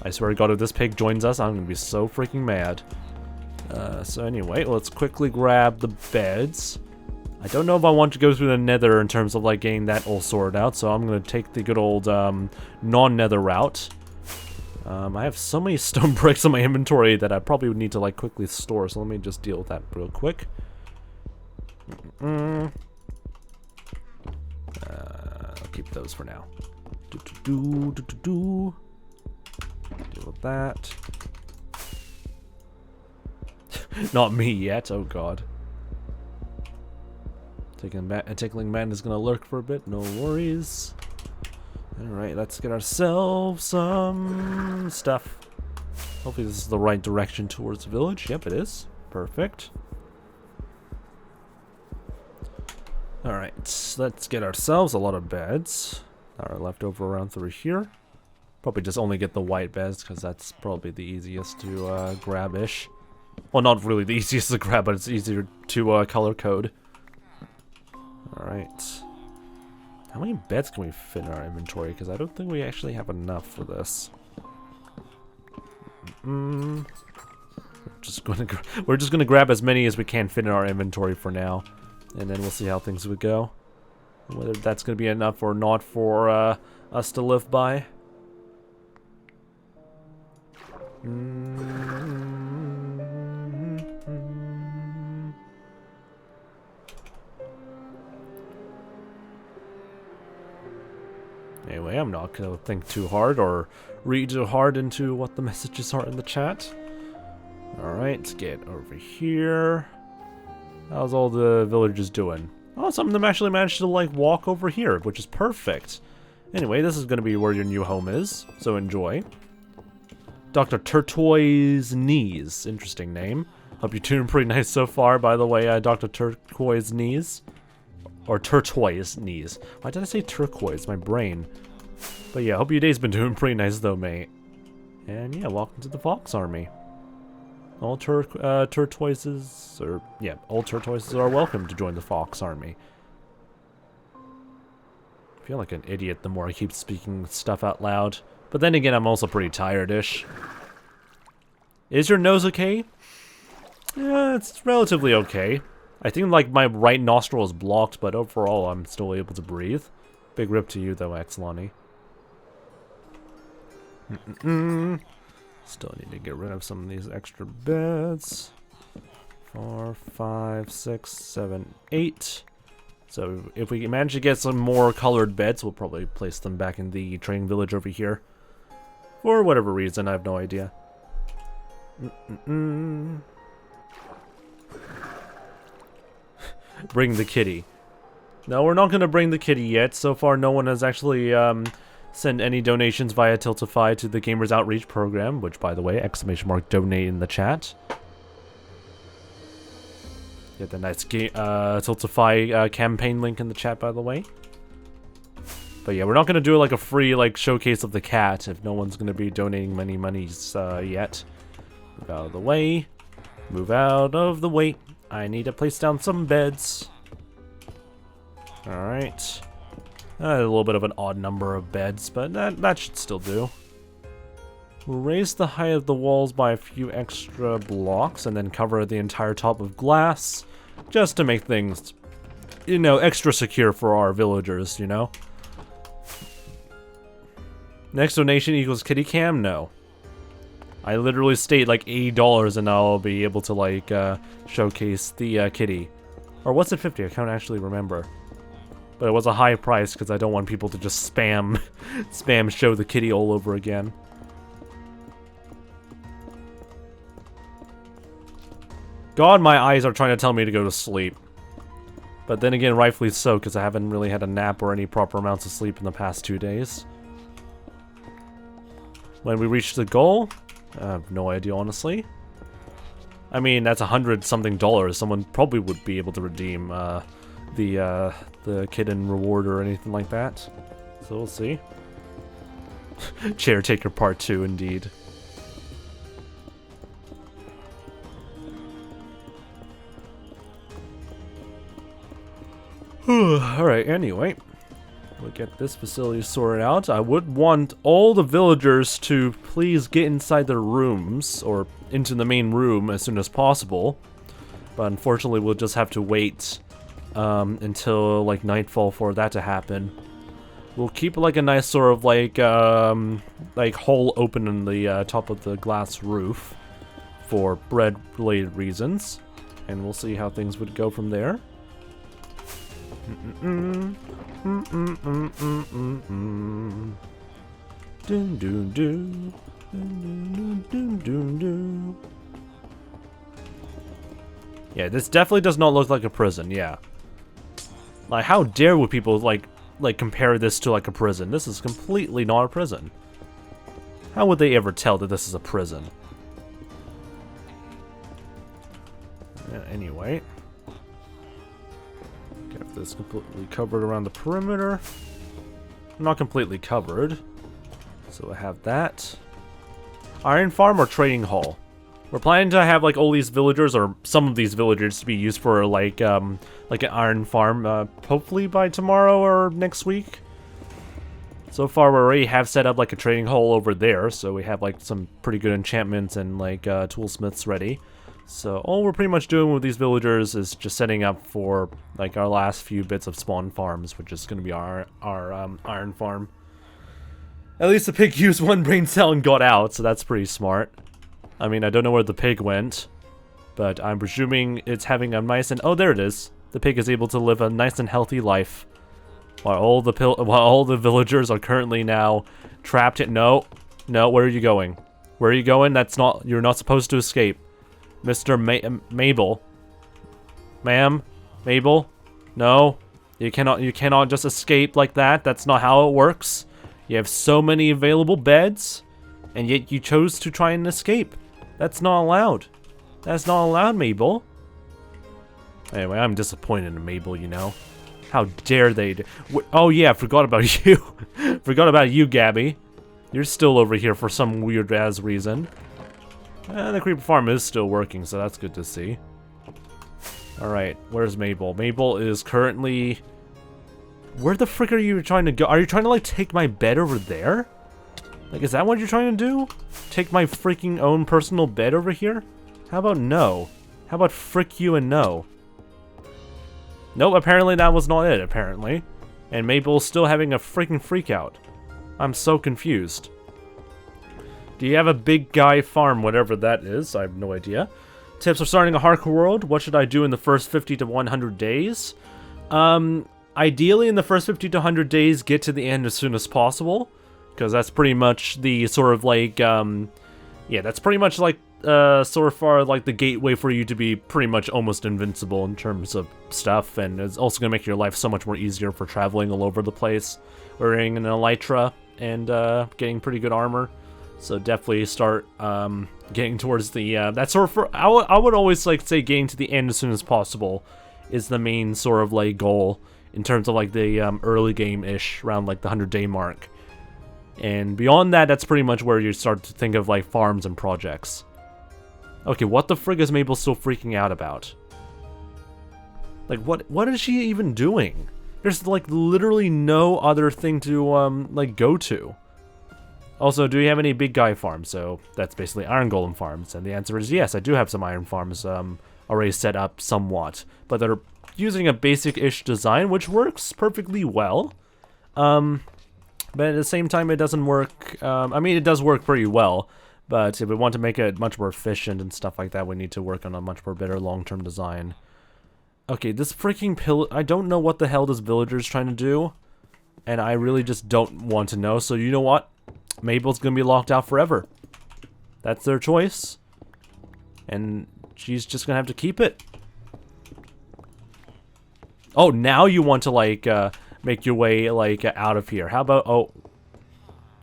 I swear to God, if this pig joins us, I'm gonna be so freaking mad. So anyway, let's quickly grab the beds. I don't know if I want to go through the nether in terms of like getting that all sorted out, so I'm gonna take the good old non-nether route. I have so many stone bricks in my inventory that I probably would need to like quickly store, so let me just deal with that real quick. I'll keep those for now. Deal with that. Not me yet, oh god. Tickling man is gonna lurk for a bit. No worries. Alright, let's get ourselves some stuff. Hopefully this is the right direction towards the village. Yep, it is. Perfect. Alright, let's get ourselves a lot of beds. Alright, left over around through here. Probably just only get the white beds, because that's probably the easiest to grab-ish. Well, not really the easiest to grab, but it's easier to color code. Alright. How many beds can we fit in our inventory? Because I don't think we actually have enough for this. We're just gonna grab as many as we can fit in our inventory for now, and then we'll see how things would go. Whether that's gonna be enough or not for us to live by. Anyway, I'm not gonna think too hard or read too hard into what the messages are in the chat. Alright, get over here. How's all the villagers doing? Oh, some of them actually managed to, like, walk over here, which is perfect. Anyway, this is gonna be where your new home is, so enjoy. Dr. Turquoise-Knees. Interesting name. Hope you're doing pretty nice so far, by the way, Dr. Turquoise-Knees. Or Turquoise-Knees. Why did I say turquoise? My brain. But yeah, hope your day's been doing pretty nice though, mate. And yeah, welcome to the Fox Army. All turquoises, or yeah, all turquoises are welcome to join the Fox Army. I feel like an idiot the more I keep speaking stuff out loud. But then again, I'm also pretty tired-ish. Is your nose okay? Yeah, it's relatively okay. I think like my right nostril is blocked, but overall I'm still able to breathe. Big rip to you though, 𝗦cie𝗰𝗶. Still need to get rid of some of these extra beds. 4, 5, 6, 7, 8. So if we manage to get some more colored beds, we'll probably place them back in the training village over here. For whatever reason, I have no idea. Bring the kitty. No, we're not going to bring the kitty yet. So far, no one has actually sent any donations via 𝗦cie𝗰𝗶 to the Gamers Outreach Program, which, by the way, !donate in the chat. Get the nice 𝗦cie𝗰𝗶 campaign link in the chat, by the way. But yeah, we're not going to do like a free like showcase of the cat if no one's going to be donating many monies yet. Move out of the way. Move out of the way. I need to place down some beds. Alright. A little bit of an odd number of beds, but that should still do. We'll raise the height of the walls by a few extra blocks and then cover the entire top with glass, just to make things, you know, extra secure for our villagers, you know? Next donation equals kitty cam? No. I literally state like $80 and I'll be able to like showcase the kitty. Or was it 50? I can't actually remember. But it was a high price because I don't want people to just spam show the kitty all over again. God, my eyes are trying to tell me to go to sleep. But then again, rightfully so, because I haven't really had a nap or any proper amounts of sleep in the past 2 days. When we reach the goal, I have no idea, honestly. I mean, that's $100-something. Someone probably would be able to redeem the kitten reward or anything like that. So we'll see. Chair Taker Part 2, indeed. Alright, anyway. We'll get this facility sorted out. I would want all the villagers to please get inside their rooms, or into the main room as soon as possible. But unfortunately, we'll just have to wait until like nightfall for that to happen. We'll keep like a nice sort of like hole open in the top of the glass roof for bread-related reasons, and we'll see how things would go from there. Yeah, this definitely does not look like a prison, yeah. Like, how dare would people, like compare this to, like, a prison? This is completely not a prison. How would they ever tell that this is a prison? Yeah, anyway. Get this completely covered around the perimeter. Not completely covered. So I have that. Iron farm or trading hall? We're planning to have, like, all these villagers, or some of these villagers, to be used for, like an iron farm, hopefully by tomorrow or next week. So far, we already have set up, like, a trading hall over there, so we have, like, some pretty good enchantments and, like, toolsmiths ready. So all we're pretty much doing with these villagers is just setting up for, like, our last few bits of spawn farms, which is going to be our iron farm. At least the pig used one brain cell and got out, so that's pretty smart. I mean, I don't know where the pig went, but I'm presuming it's having a nice and... Oh, there it is. The pig is able to live a nice and healthy life, while all the villagers are currently now trapped in... No, where are you going? Where are you going? That's not... You're not supposed to escape. Mr. Mabel. Ma'am? Mabel? No. You cannot just escape like that. That's not how it works. You have so many available beds, and yet you chose to try and escape. That's not allowed. That's not allowed, Mabel. Anyway, I'm disappointed in Mabel, you know. How dare they oh yeah, forgot about you. Forgot about you, Gabby. You're still over here for some weird-ass reason. The creeper farm is still working, so that's good to see. Alright, where's Mabel? Mabel is currently... Where the frick are you trying to go? Are you trying to, like, take my bed over there? Like, is that what you're trying to do? Take my freaking own personal bed over here? How about no? How about frick you and no? Nope, apparently that was not it, apparently. And Mabel's still having a freaking freak out. I'm so confused. Do you have a big guy farm, whatever that is? I have no idea. Tips for starting a hardcore world. What should I do in the first 50 to 100 days? Ideally, in the first 50 to 100 days, get to the end as soon as possible. Because that's pretty much the sort of like, yeah, that's pretty much like, so far, like the gateway for you to be pretty much almost invincible in terms of stuff. And it's also going to make your life so much more easier for traveling all over the place. Wearing an elytra and getting pretty good armor. So definitely start getting towards the, that sort of, I would always like say getting to the end as soon as possible is the main sort of like goal in terms of like the early game-ish, around like the 100-day mark. And beyond that, that's pretty much where you start to think of like farms and projects. Okay, what the frig is Mabel still freaking out about? Like, what is she even doing? There's like literally no other thing to like go to. Also, do you have any big guy farms? So that's basically iron golem farms, and the answer is yes. I do have some iron farms already set up somewhat, but they're using a basic-ish design, which works perfectly well. But at the same time, it doesn't work. I mean, it does work pretty well, but if we want to make it much more efficient and stuff like that, we need to work on a much more better long-term design. Okay, this freaking pill. I don't know what the hell this villager is trying to do, and I really just don't want to know. So you know what? Mabel's gonna be locked out forever. That's their choice, and she's just gonna have to keep it. Oh, now you want to like make your way like out of here? How about oh,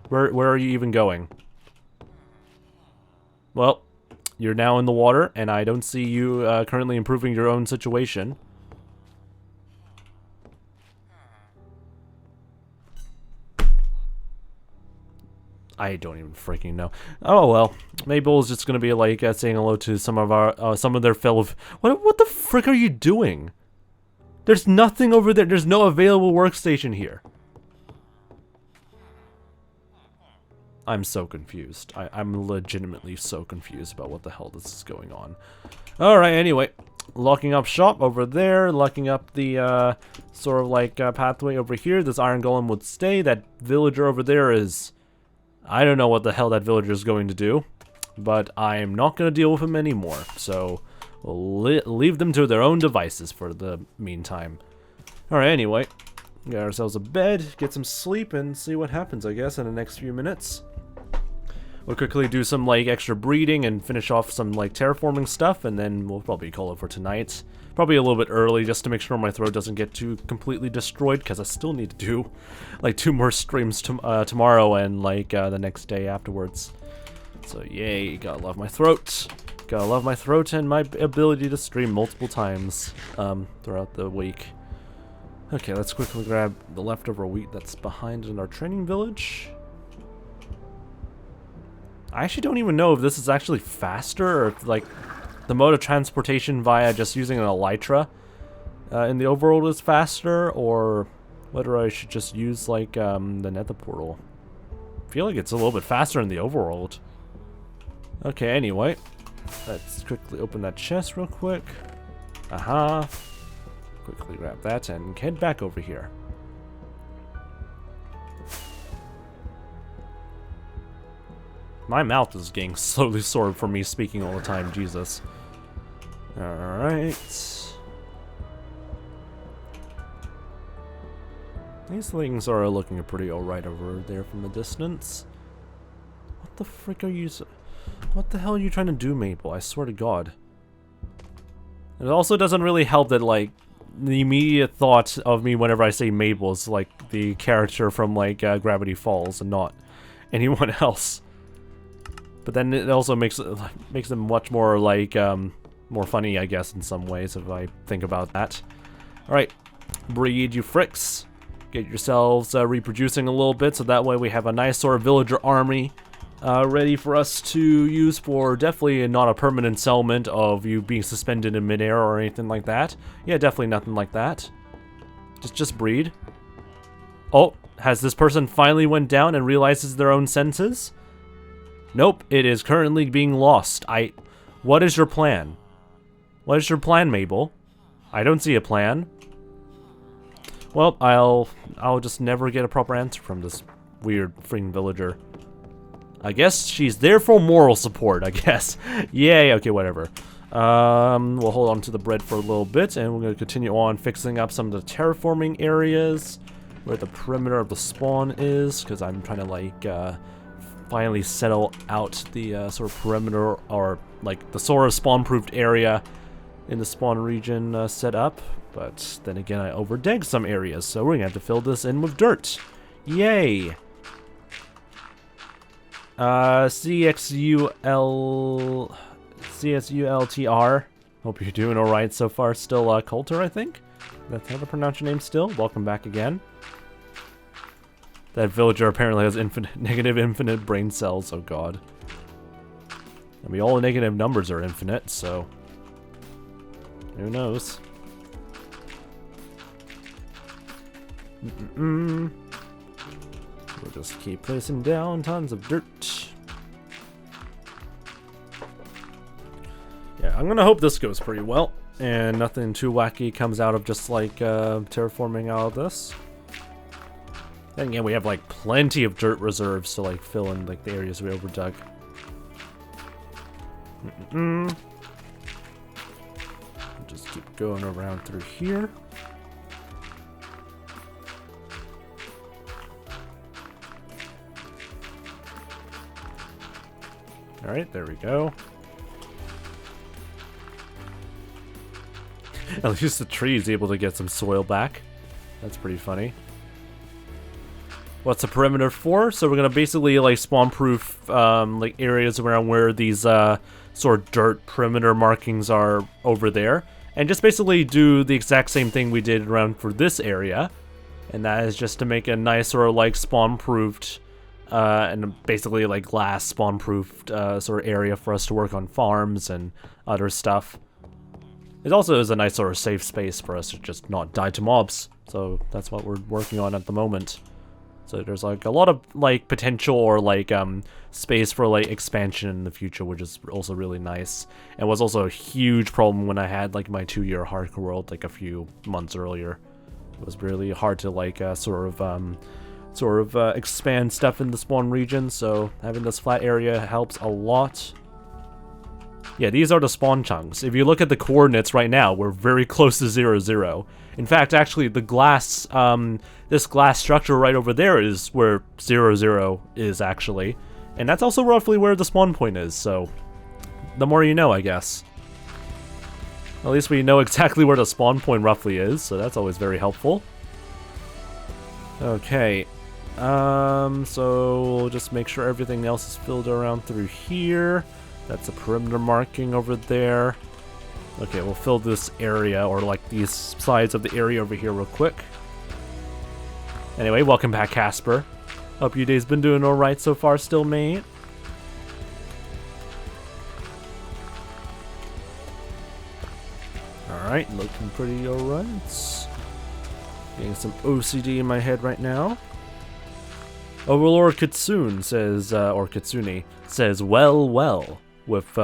where are you even going? Well, you're now in the water, and I don't see you currently improving your own situation. I don't even freaking know. Oh well, Mabel's just gonna be like saying hello to some of their fellow. What the frick are you doing? There's nothing over there. There's no available workstation here. I'm so confused. I'm legitimately so confused about what the hell this is going on. Alright, anyway. Locking up shop over there. Locking up the sort of like pathway over here. This iron golem would stay. That villager over there is... I don't know what the hell that villager is going to do. But I am not going to deal with him anymore. So we'll leave them to their own devices for the meantime. Alright, anyway. Get ourselves a bed, get some sleep, and see what happens, I guess, in the next few minutes. We'll quickly do some like extra breeding and finish off some like terraforming stuff, and then we'll probably call it for tonight. Probably a little bit early just to make sure my throat doesn't get too completely destroyed, because I still need to do like 2 more streams tomorrow and like the next day afterwards. So yay, gotta love my throat. Gotta love my throat and my ability to stream multiple times throughout the week. Okay, let's quickly grab the leftover wheat that's behind in our training village. I actually don't even know if this is actually faster, or if like the mode of transportation via just using an elytra in the overworld is faster, or whether I should just use like the nether portal. I feel like it's a little bit faster in the overworld. Okay, anyway, let's quickly open that chest real quick. Aha. Quickly grab that and head back over here. My mouth is getting slowly sore from me speaking all the time, Jesus. Alright. These things are looking pretty alright over there from a distance. What the frick are you... What the hell are you trying to do, Maple? I swear to God. It also doesn't really help that, like, the immediate thought of me whenever I say Mabel is, like, the character from, like, Gravity Falls and not anyone else. But then it also makes them much more, like, more funny, I guess, in some ways, if I think about that. Alright, breed, you fricks. Get yourselves reproducing a little bit, so that way we have a nice sort of villager army ready for us to use for definitely not a permanent settlement of you being suspended in midair or anything like that. Yeah, definitely nothing like that. Just breed. Oh, has this person finally went down and realizes their own senses? Nope, it is currently being lost. What is your plan? What is your plan, Mabel? I don't see a plan. Well, I'll just never get a proper answer from this weird freaking villager. I guess she's there for moral support, I guess. Yay, okay, whatever. We'll hold on to the bread for a little bit, and we're going to continue on fixing up some of the terraforming areas where the perimeter of the spawn is, because I'm trying to, like, finally settle out the sort of perimeter, or like the sort of spawn-proofed area in the spawn region set up. But then again, I overdegged some areas, so we're gonna have to fill this in with dirt. Yay! 𝗦cije𝗰𝗶𝗹. Hope you're doing alright so far. Still Coulter, I think? That's how to pronounce your name still. Welcome back again. That villager apparently has infinite brain cells, oh god. I mean, all the negative numbers are infinite, so... who knows? We'll just keep placing down tons of dirt. Yeah, I'm gonna hope this goes pretty well, and nothing too wacky comes out of just like terraforming out of this. Then again, we have like plenty of dirt reserves to like fill in like the areas we overdug. Just keep going around through here. Alright, there we go. At least the tree is able to get some soil back. That's pretty funny. What's the perimeter for? So we're gonna basically like spawn-proof like areas around where these sort of dirt perimeter markings are over there, and just basically do the exact same thing we did around for this area, and that is just to make a nice sort of like spawn-proofed and basically like glass spawn-proofed sort of area for us to work on farms and other stuff. It also is a nice sort of safe space for us to just not die to mobs, so that's what we're working on at the moment. So there's like a lot of like potential or like space for like expansion in the future, which is also really nice. And was also a huge problem when I had like my 2-year hardcore world like a few months earlier. It was really hard to like sort of expand stuff in the spawn region, so having this flat area helps a lot. Yeah, these are the spawn chunks. If you look at the coordinates right now, we're very close to 0, 0. In fact, actually, the glass, this glass structure right over there is where 0, 0 is actually. And that's also roughly where the spawn point is, so the more you know, I guess. At least we know exactly where the spawn point roughly is, so that's always very helpful. Okay, so we'll just make sure everything else is filled around through here. That's a perimeter marking over there. Okay, we'll fill this area, or like these sides of the area over here real quick. Anyway, welcome back, Casper. Hope your day's been doing alright so far still, mate. Alright, looking pretty alright. Getting some OCD in my head right now. Overlord Kitsune says, or Kitsune says, well, with,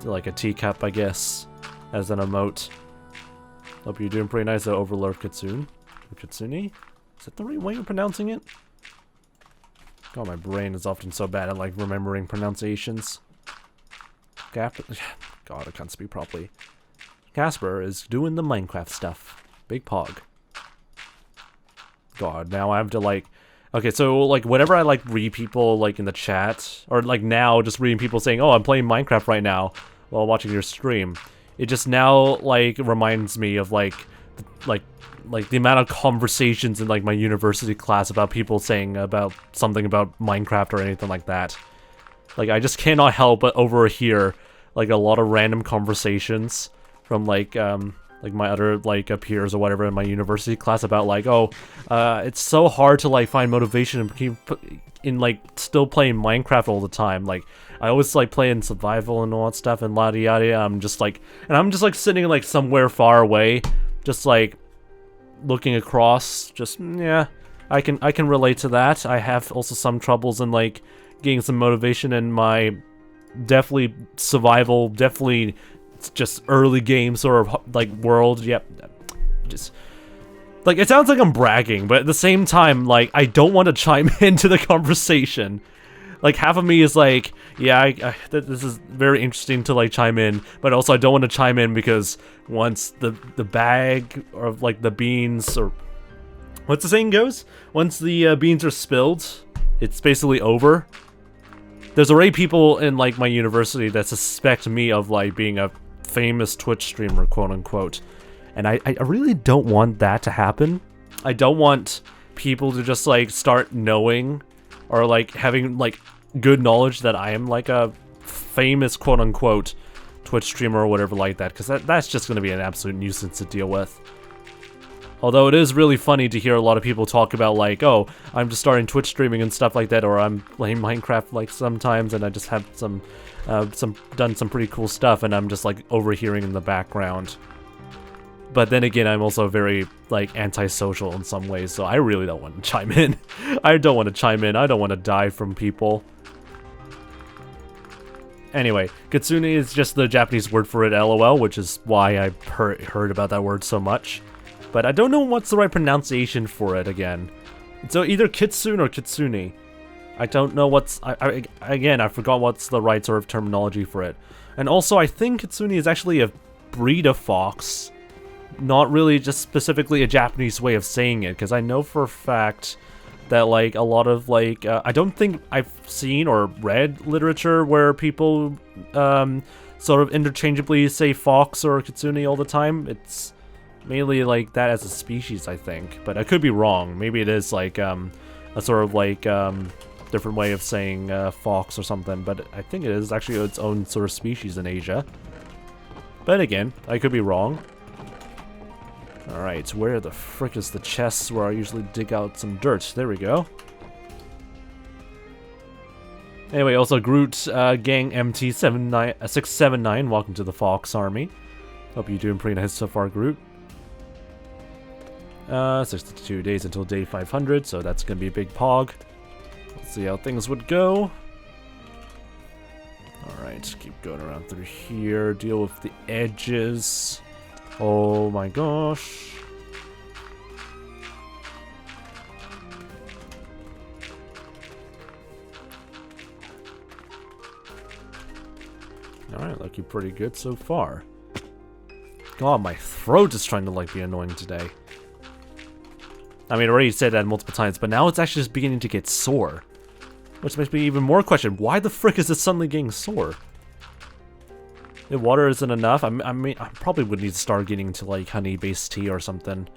like a teacup, I guess, as an emote. Hope you're doing pretty nice, Overlord Kitsune. Kitsune? Is that the right way of pronouncing it? God, my brain is often so bad at, like, remembering pronunciations. God, I can't speak properly. Casper is doing the Minecraft stuff. Big pog. God, now I have to, like... Okay, so, like, whenever I, like, read people, like, in the chat, or, like, now, just reading people saying, oh, I'm playing Minecraft right now, while watching your stream, it just now, like, reminds me of, like, the amount of conversations in, like, my university class about people saying about something about Minecraft or anything like that. Like, I just cannot help but overhear, like, a lot of random conversations from, like my other, like, peers or whatever in my university class about, like, oh, it's so hard to, like, find motivation and keep in, like, still playing Minecraft all the time. Like, I always, like, playing survival and all that stuff and yada yada. I'm just, like, sitting, like, somewhere far away, just, like, looking across, just, yeah, I can relate to that. I have also some troubles in, like, getting some motivation in my definitely survival, definitely just early game sort of, like, world. Yep, just, like, it sounds like I'm bragging, but at the same time, like, I don't want to chime into the conversation. Like, half of me is like, yeah, this is very interesting to, like, chime in, but also I don't want to chime in because once the bag, or, like, the beans, or what's the saying goes? Once the beans are spilled, it's basically over. There's already people in, like, my university that suspect me of, like, being a famous Twitch streamer, quote-unquote. And I really don't want that to happen. I don't want people to just, like, start knowing or, like, having, like, good knowledge that I am, like, a famous, quote-unquote, Twitch streamer or whatever like that, because that's just going to be an absolute nuisance to deal with. Although it is really funny to hear a lot of people talk about, like, oh, I'm just starting Twitch streaming and stuff like that, or I'm playing Minecraft, like, sometimes, and I just have done some pretty cool stuff, and I'm just, like, overhearing in the background. But then again, I'm also very, like, antisocial in some ways, so I really don't want to chime in. I don't want to chime in. I don't want to die from people. Anyway, Kitsune is just the Japanese word for it, LOL, which is why I heard about that word so much. But I don't know what's the right pronunciation for it again. So either Kitsune or Kitsune. I don't know what's... Again, I forgot what's the right sort of terminology for it. And also, I think Kitsune is actually a breed of fox. Not really just specifically a Japanese way of saying it, because I know for a fact that, like, a lot of, like, I don't think I've seen or read literature where people sort of interchangeably say fox or kitsune all the time. It's mainly like that as a species, I think, but I could be wrong. Maybe it is like a sort of like different way of saying fox or something, but I think it is actually its own sort of species in Asia. But again, I could be wrong. Alright, where the frick is the chest where I usually dig out some dirt? There we go. Anyway, also Groot Gang MT679, welcome to the Fox Army. Hope you're doing pretty nice so far, Groot. 62 days until day 500, so that's gonna be a big pog. Let's see how things would go. Alright, keep going around through here, deal with the edges. Oh my gosh. Alright, looking pretty good so far. God, my throat is trying to, like, be annoying today. I mean, I already said that multiple times, but now it's actually just beginning to get sore. Which makes me even more question, why the frick is it suddenly getting sore? If water isn't enough, I mean, I probably would need to start getting into like honey-based tea or something.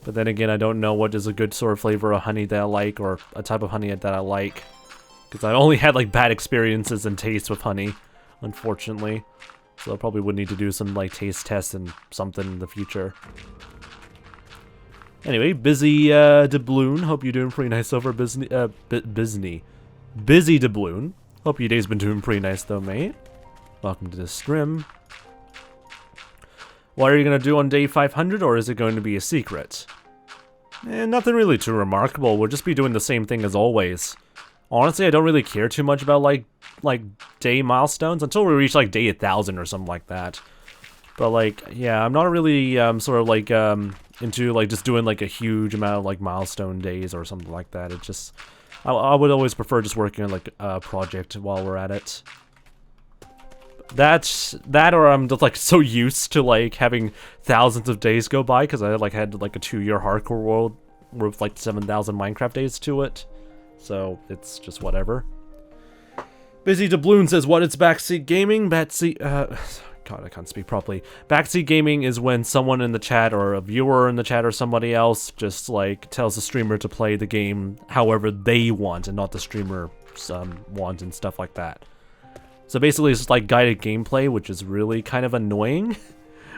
But then again, I don't know what is a good sort of flavor of honey that I like, or a type of honey that I like. Because I only had like bad experiences and taste with honey, unfortunately. So I probably would need to do some like taste tests and something in the future. Anyway, 𝗦cie𝗰𝗶𝗟𝗀, hope you're doing pretty nice over 𝗦cie𝗰𝗶𝗹𝗟𝗀. Hope your day's been doing pretty nice though, mate. Welcome to the stream. What are you gonna do on day 500, or is it going to be a secret? Nothing really too remarkable. We'll just be doing the same thing as always. Honestly, I don't really care too much about like day milestones until we reach like day 1000 or something like that. But like, yeah, I'm not really sort of like into like just doing like a huge amount of like milestone days or something like that. It just, I would always prefer just working on like a project while we're at it. That or I'm just like so used to like having thousands of days go by because I like had like a 2-year hardcore world with like 7,000 Minecraft days to it. So it's just whatever. 𝗦cie𝗰𝗶𝗟𝗀 says, what is backseat gaming? God, I can't speak properly. Backseat gaming is when someone in the chat or a viewer in the chat or somebody else just like tells the streamer to play the game however they want and not the streamer want and stuff like that. So basically it's just like guided gameplay, which is really kind of annoying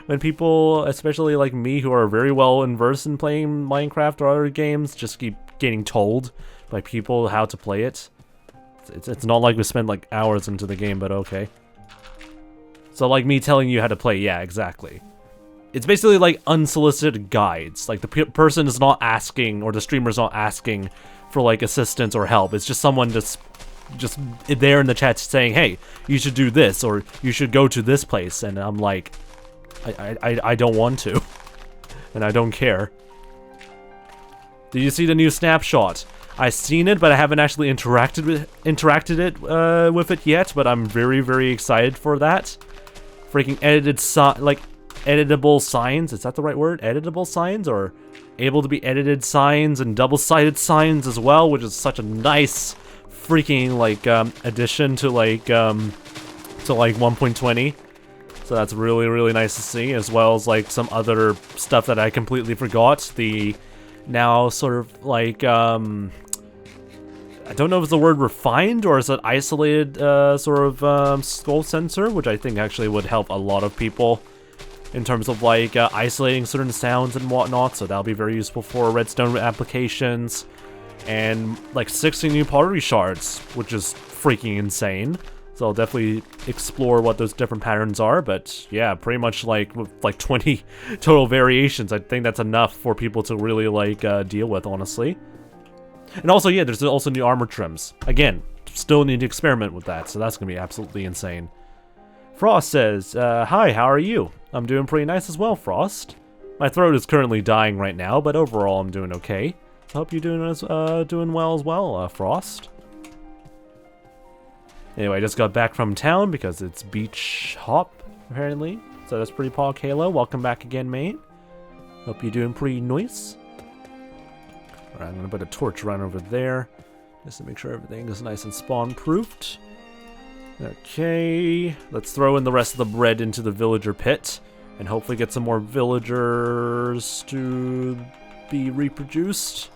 when people, especially like me who are very well versed in playing Minecraft or other games, just keep getting told by people how to play it. It's not like we spend like hours into the game, but okay. So like me telling you how to play, yeah, exactly. It's basically like unsolicited guides. Like the person is not asking, or the streamer's not asking for like assistance or help. It's just someone just there in the chat saying, hey, you should do this, or you should go to this place, and I'm like, I don't want to, and I don't care. Did you see the new snapshot? I've seen it, but I haven't actually interacted with it yet, but I'm very, very excited for that. Freaking editable signs, is that the right word? Editable signs, or able to be edited signs, and double-sided signs as well, which is such a nice freaking like addition to like 1.20. So that's really, really nice to see, as well as like some other stuff that I completely forgot. The now sort of like I don't know if it's the word refined or is it isolated sort of skull sensor, which I think actually would help a lot of people in terms of like isolating certain sounds and whatnot. So that'll be very useful for redstone applications. And like 60 new pottery shards, which is freaking insane. So I'll definitely explore what those different patterns are, but yeah, pretty much like with like 20 total variations, I think that's enough for people to really like deal with, honestly. And also, yeah, there's also new armor trims. Again, still need to experiment with that, so that's gonna be absolutely insane. Frost says, hi, how are you? I'm doing pretty nice as well, Frost. My throat is currently dying right now, but overall I'm doing okay. I hope you're doing well as well, Frost. Anyway, I just got back from town because it's beach hop, apparently. So that's pretty Paul Kalo. Welcome back again, mate. Hope you're doing pretty nice. Alright, I'm gonna put a torch right over there, just to make sure everything is nice and spawn-proofed. Okay, let's throw in the rest of the bread into the villager pit, and hopefully get some more villagers to be reproduced.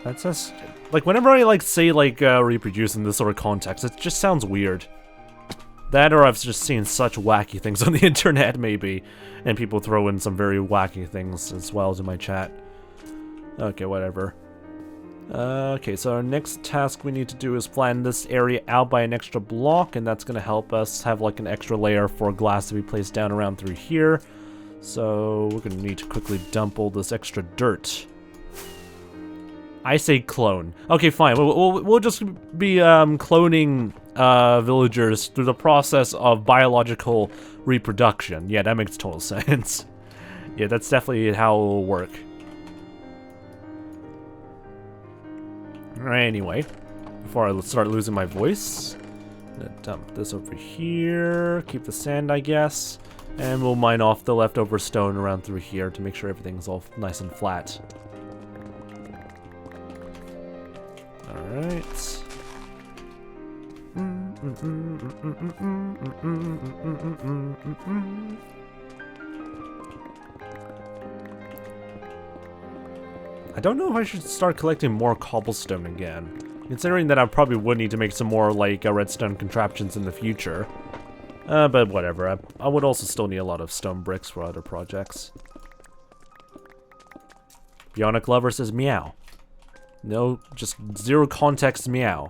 That's just, like, whenever I like say like reproduce in this sort of context, it just sounds weird. That, or I've just seen such wacky things on the internet, maybe, and people throw in some very wacky things as well as in my chat. Okay, whatever. Okay, so our next task we need to do is flatten this area out by an extra block, and that's gonna help us have like an extra layer for glass to be placed down around through here. So we're gonna need to quickly dump all this extra dirt. I say clone. Okay, fine. We'll just be cloning villagers through the process of biological reproduction. Yeah, that makes total sense. Yeah, that's definitely how it will work. Anyway, before I start losing my voice, I'm gonna dump this over here, keep the sand, I guess, and we'll mine off the leftover stone around through here to make sure everything's all nice and flat. Alright. I don't know if I should start collecting more cobblestone again, considering that I probably would need to make some more, like, redstone contraptions in the future. But whatever, I would also still need a lot of stone bricks for other projects. Bionic Lover says meow. No, just zero context meow.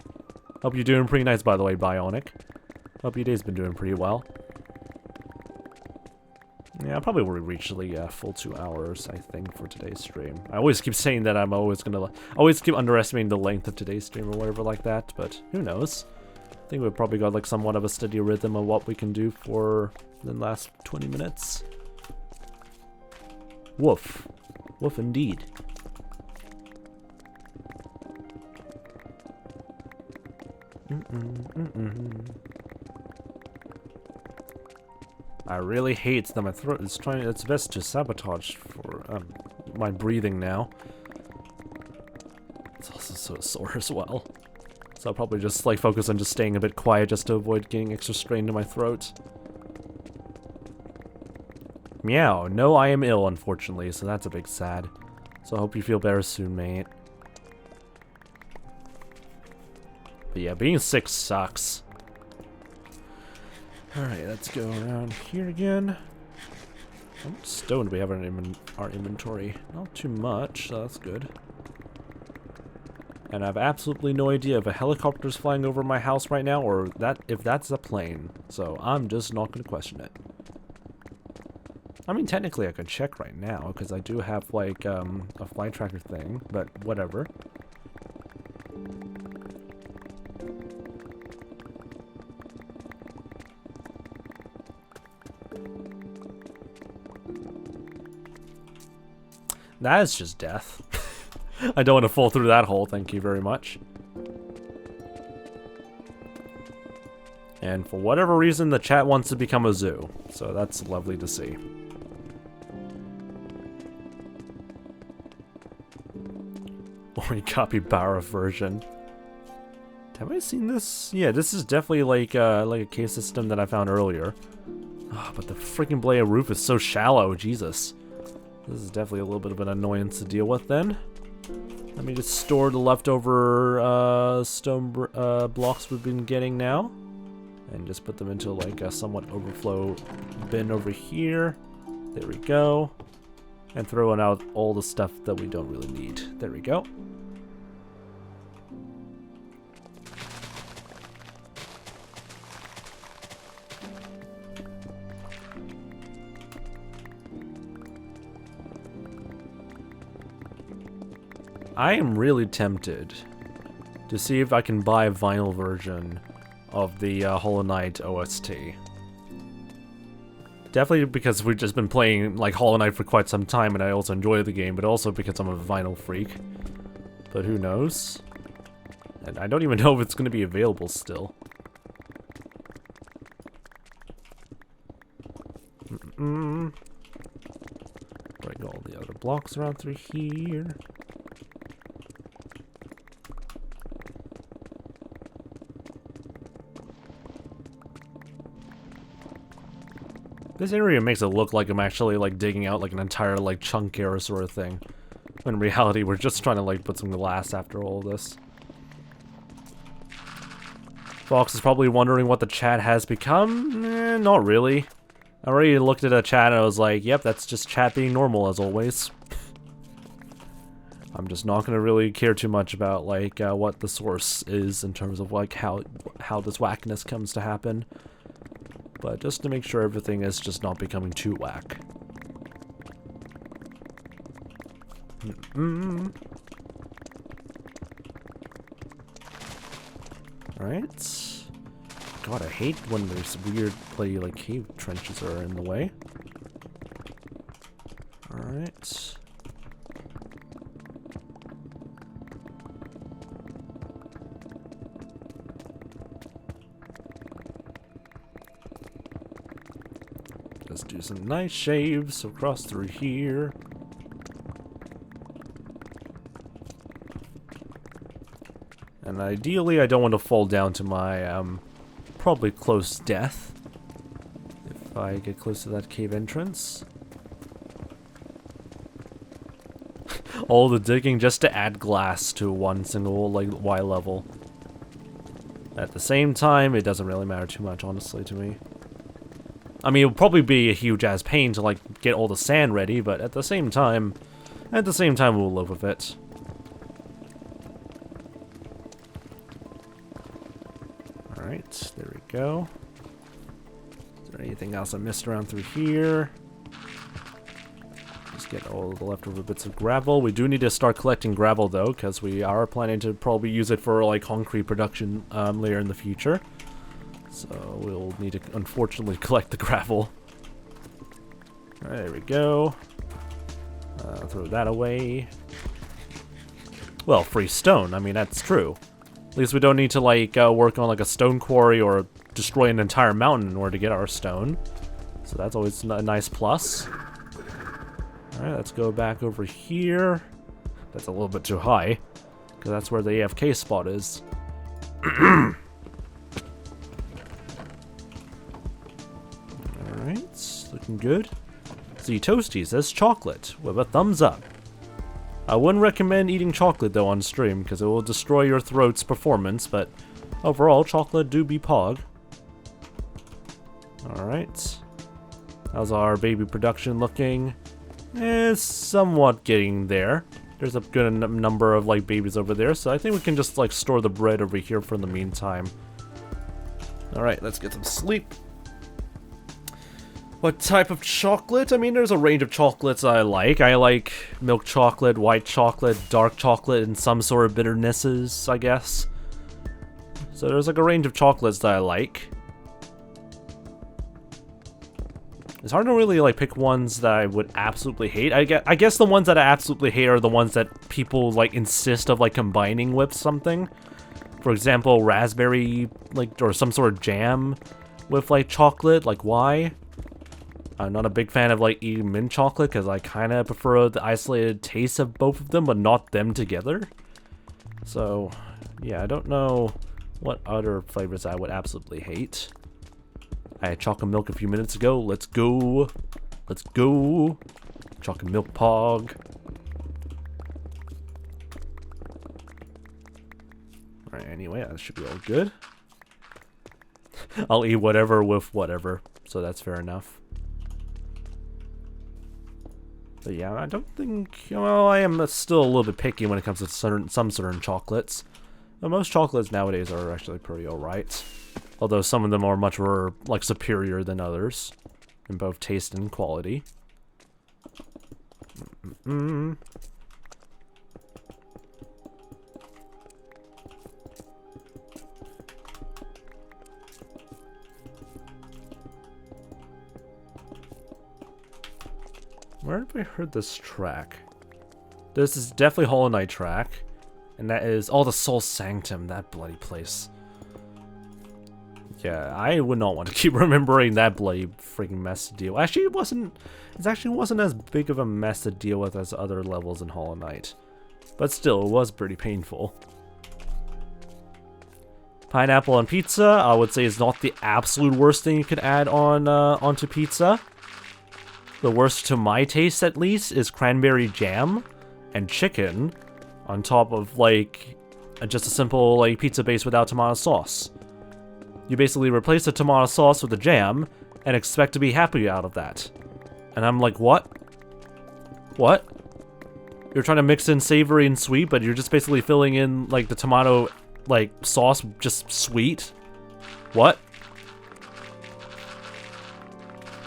Hope you're doing pretty nice, by the way, Bionic. Hope your day's been doing pretty well. Yeah, I probably will reach the full 2 hours, I think, for today's stream. I always keep saying that I'm always gonna... always keep underestimating the length of today's stream or whatever like that, but who knows? I think we've probably got, like, somewhat of a steady rhythm of what we can do for the last 20 minutes. Woof. Woof indeed. I really hate that my throat is trying its best to sabotage for my breathing now. It's also so sore as well. So I'll probably just like focus on just staying a bit quiet just to avoid getting extra strain to my throat. Meow. No, I am ill, unfortunately, so that's a big sad. So I hope you feel better soon, mate. But yeah, being sick sucks. Alright, let's go around here again. How much stone do we have in our inventory? Not too much, so that's good. And I have absolutely no idea if a helicopter is flying over my house right now or if that's a plane. So I'm just not going to question it. I mean, technically I could check right now because I do have like a flight tracker thing, but whatever. That is just death. I don't want to fall through that hole, thank you very much. And for whatever reason, the chat wants to become a zoo. So that's lovely to see. 𝗦cie𝗰𝗶𝗹 version. Have I seen this? Yeah, this is definitely like a cave system that I found earlier. Oh, but the freaking blade roof is so shallow, Jesus. This is definitely a little bit of an annoyance to deal with then. Let me just store the leftover stone blocks we've been getting now. And just put them into like a somewhat overflow bin over here. There we go. And throwing out all the stuff that we don't really need. There we go. I am really tempted to see if I can buy a vinyl version of the Hollow Knight OST. Definitely because we've just been playing like Hollow Knight for quite some time and I also enjoy the game, but also because I'm a vinyl freak. But who knows? And I don't even know if it's going to be available still. Break all the other blocks around through here. This area makes it look like I'm actually like digging out like an entire like chunk area sort of thing. When in reality we're just trying to like put some glass after all this. Fox is probably wondering what the chat has become. Not really. I already looked at a chat and I was like, yep, that's just chat being normal as always. I'm just not gonna really care too much about like what the source is in terms of like how this whackness comes to happen. But just to make sure everything is just not becoming too whack. Alright. God, I hate when there's weird play like cave trenches are in the way. Alright. Let's do some nice shaves across through here. And ideally, I don't want to fall down to my probably close death if I get close to that cave entrance. All the digging just to add glass to one single like Y level. At the same time, it doesn't really matter too much, honestly, to me. I mean, it'll probably be a huge ass pain to like get all the sand ready, but at the same time, we'll live with it. All right, there we go. Is there anything else I missed around through here? Just get all the leftover bits of gravel. We do need to start collecting gravel though, because we are planning to probably use it for like concrete production later in the future. So we'll need to unfortunately collect the gravel. Alright, there we go. Throw that away. Well, free stone. I mean, that's true. At least we don't need to like work on like a stone quarry or destroy an entire mountain in order to get our stone. So that's always a nice plus. Alright, let's go back over here. That's a little bit too high, because that's where the AFK spot is. Alright, looking good. See, Toasty says chocolate, with a thumbs up. I wouldn't recommend eating chocolate though on stream, because it will destroy your throat's performance, but overall, chocolate do be pog. Alright. How's our baby production looking? It's somewhat getting there. There's a good number of like babies over there, so I think we can just like store the bread over here for the meantime. Alright, let's get some sleep. What type of chocolate? I mean, there's a range of chocolates I like. I like milk chocolate, white chocolate, dark chocolate, and some sort of bitternesses, I guess. So there's like a range of chocolates that I like. It's hard to really like pick ones that I would absolutely hate. I guess the ones that I absolutely hate are the ones that people like insist of like combining with something. For example, raspberry like or some sort of jam with like chocolate. Like why? I'm not a big fan of like eating mint chocolate because I kind of prefer the isolated taste of both of them, but not them together. So yeah, I don't know what other flavors I would absolutely hate. I had chocolate milk a few minutes ago. Let's go. Let's go. Chocolate milk pog. Alright, anyway, that should be all good. I'll eat whatever with whatever, so that's fair enough. But yeah, I don't think... Well, I am still a little bit picky when it comes to some certain chocolates. But most chocolates nowadays are actually pretty alright. Although some of them are much more, like, superior than others. In both taste and quality. Where have I heard this track? This is definitely Hollow Knight track. And that is... Oh, the Soul Sanctum, that bloody place. Yeah, I would not want to keep remembering that bloody freaking mess to deal. Actually, it actually wasn't as big of a mess to deal with as other levels in Hollow Knight. But still, it was pretty painful. Pineapple on pizza, I would say, is not the absolute worst thing you could add on onto pizza. The worst to my taste, at least, is cranberry jam and chicken on top of, like, just a simple, like, pizza base without tomato sauce. You basically replace the tomato sauce with the jam and expect to be happy out of that. And I'm like, what? What? You're trying to mix in savory and sweet, but you're just basically filling in, like, the tomato, like, sauce just sweet? What?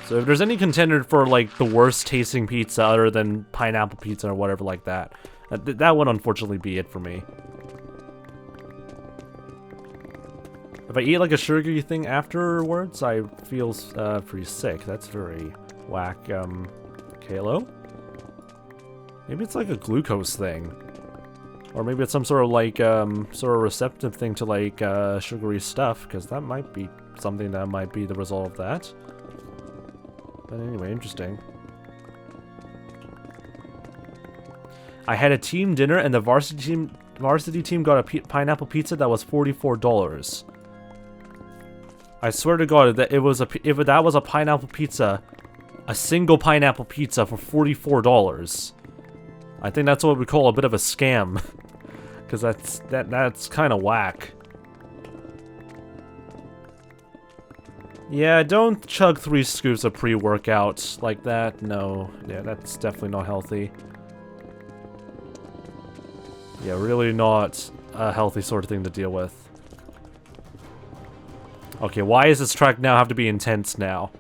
So if there's any contender for, like, the worst tasting pizza other than pineapple pizza or whatever like that, that would unfortunately be it for me. If I eat like a sugary thing afterwards, I feel pretty sick. That's very whack, Kalo. Maybe it's like a glucose thing. Or maybe it's some sort of like, sort of receptive thing to like, sugary stuff, because that might be something that might be the result of that. But anyway, interesting. I had a team dinner and the varsity team got a pineapple pizza that was $44. I swear to God, that if that was a pineapple pizza, a single pineapple pizza for $44. I think that's what we call a bit of a scam, because that's kind of whack. Yeah, don't chug 3 scoops of pre-workout like that. No, yeah, that's definitely not healthy. Yeah, really not a healthy sort of thing to deal with. Okay, why does this track now have to be intense now?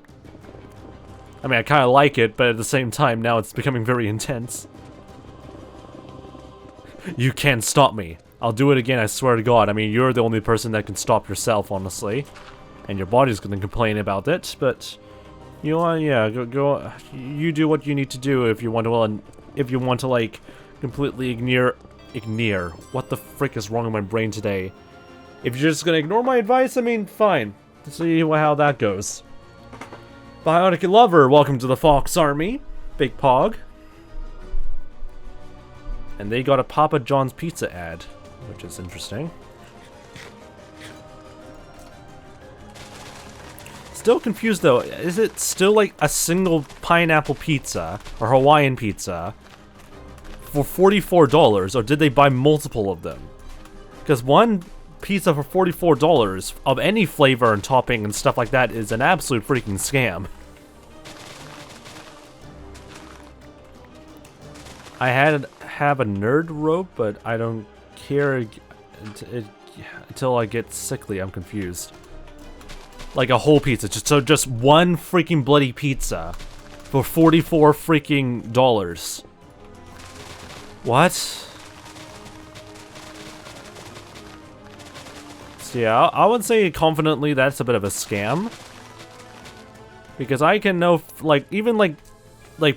I mean, I kind of like it, but at the same time, now it's becoming very intense. You can't stop me. I'll do it again, I swear to God. I mean, you're the only person that can stop yourself, honestly. And your body's gonna complain about it, but... You know what, yeah, go... You do what you need to do if you want to, like, completely ignore... What the frick is wrong with my brain today? If you're just gonna ignore my advice, I mean, fine. Let's see how that goes. Bionic Lover, welcome to the Fox Army. Big Pog. And they got a Papa John's pizza ad, which is interesting. Still confused though, is it still like a single pineapple pizza, or Hawaiian pizza, for $44, or did they buy multiple of them? Because one pizza for $44 of any flavor and topping and stuff like that is an absolute freaking scam. I have a nerd rope, but I don't care until I get sickly. I'm confused. Like a whole pizza, just one freaking bloody pizza for $44 freaking dollars. What? So yeah, I would say confidently that's a bit of a scam. Because I can know, like, even like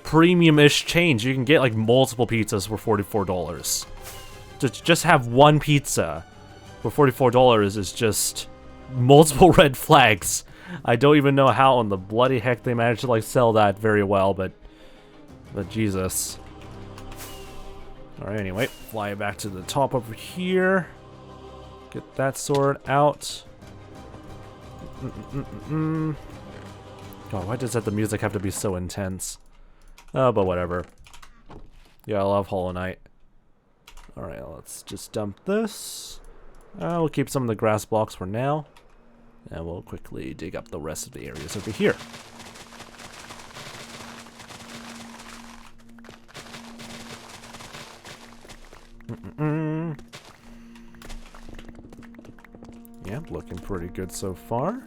premium-ish chains, you can get like multiple pizzas for $44. To just have one pizza for $44 is just multiple red flags. I don't even know how in the bloody heck they managed to like sell that very well, but Jesus. Alright, anyway, fly back to the top over here. Get that sword out. God, why does the music have to be so intense? Oh, but whatever. Yeah, I love Hollow Knight. Alright, let's just dump this. We'll keep some of the grass blocks for now. And we'll quickly dig up the rest of the areas over here. Yeah, looking pretty good so far.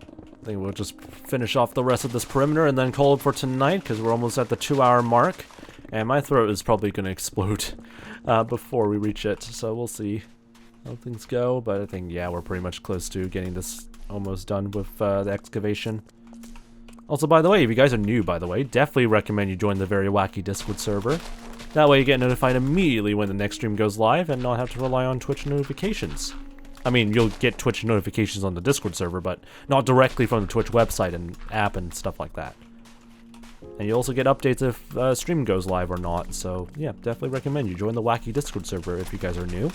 I think we'll just finish off the rest of this perimeter and then call it for tonight, because we're almost at the 2-hour mark. And my throat is probably going to explode before we reach it, so we'll see how things go. But I think, yeah, we're pretty much close to getting this almost done with the excavation. Also, by the way, if you guys are new, by the way, definitely recommend you join the Very Wacky Discord server. That way you get notified immediately when the next stream goes live and not have to rely on Twitch notifications. I mean, you'll get Twitch notifications on the Discord server, but not directly from the Twitch website and app and stuff like that. And you also get updates if stream goes live or not, so yeah, definitely recommend you join the Wacky Discord server if you guys are new.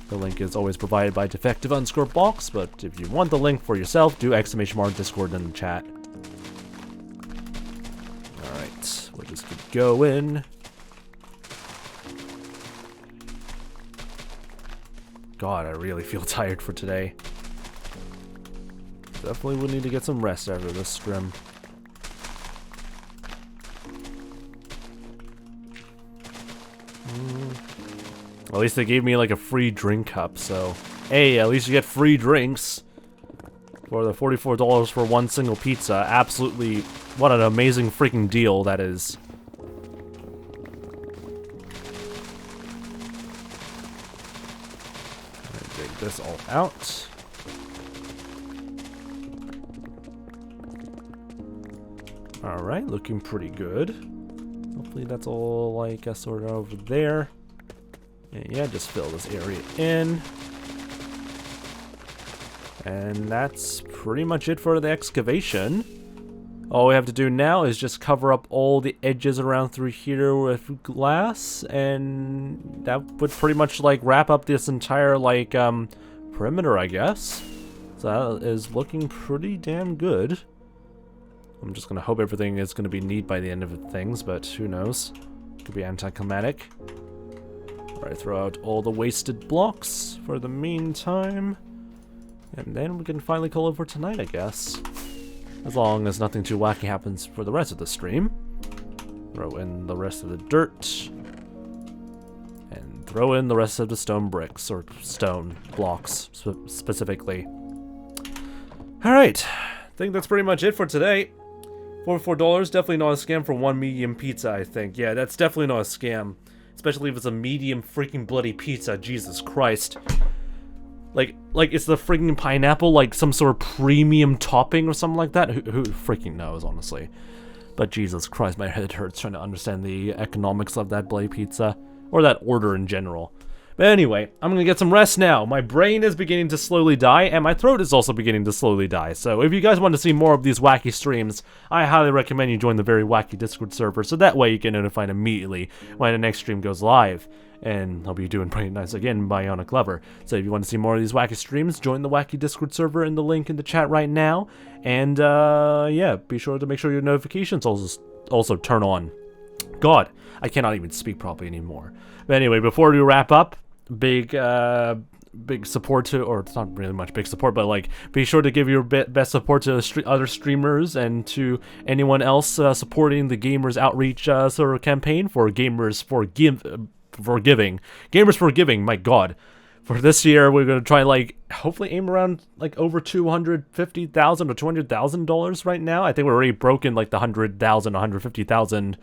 The link is always provided by Defective_Box, but if you want the link for yourself, do !Discord in the chat. Alright, we'll just keep going. God, I really feel tired for today. Definitely will need to get some rest after this scrim. At least they gave me like a free drink cup, so hey, at least you get free drinks for the $44 for one single pizza. Absolutely, what an amazing freaking deal that is. Dig this all out. Alright, looking pretty good. Hopefully that's all like sort of over there. And yeah, just fill this area in. And that's pretty much it for the excavation. All we have to do now is just cover up all the edges around through here with glass, and that would pretty much like wrap up this entire like perimeter, I guess. So that is looking pretty damn good. I'm just gonna hope everything is gonna be neat by the end of things, but who knows? Could be anticlimactic. Alright, throw out all the wasted blocks for the meantime. And then we can finally call it for tonight, I guess. As long as nothing too wacky happens for the rest of the stream. Throw in the rest of the dirt. And throw in the rest of the stone bricks, or stone blocks, specifically. Alright, I think that's pretty much it for today. $44, definitely not a scam for one medium pizza, I think. Yeah, that's definitely not a scam. Especially if it's a medium freaking bloody pizza, Jesus Christ. Like is the freaking pineapple like some sort of premium topping or something like that? Who freaking knows, honestly. But Jesus Christ, my head hurts trying to understand the economics of that bloody pizza. Or that order in general. But anyway, I'm gonna get some rest now. My brain is beginning to slowly die, and my throat is also beginning to slowly die. So if you guys want to see more of these wacky streams, I highly recommend you join the very wacky Discord server, so that way you get notified immediately when the next stream goes live. And I'll be doing pretty nice again by Onic Lover. So if you want to see more of these wacky streams, join the wacky Discord server in the link in the chat right now. And yeah, be sure to make sure your notifications also turn on. God, I cannot even speak properly anymore. But anyway, before we wrap up, big support to, or it's not really much big support, but like, be sure to give your best support to other streamers and to anyone else supporting the Gamers Outreach sort of campaign for Gamers for Giving. Gamers for Giving, my God. For this year, we're going to try, like, hopefully aim around, like, over $250,000 or $200,000 right now. I think we're already broken, like, the 100,000, 150,000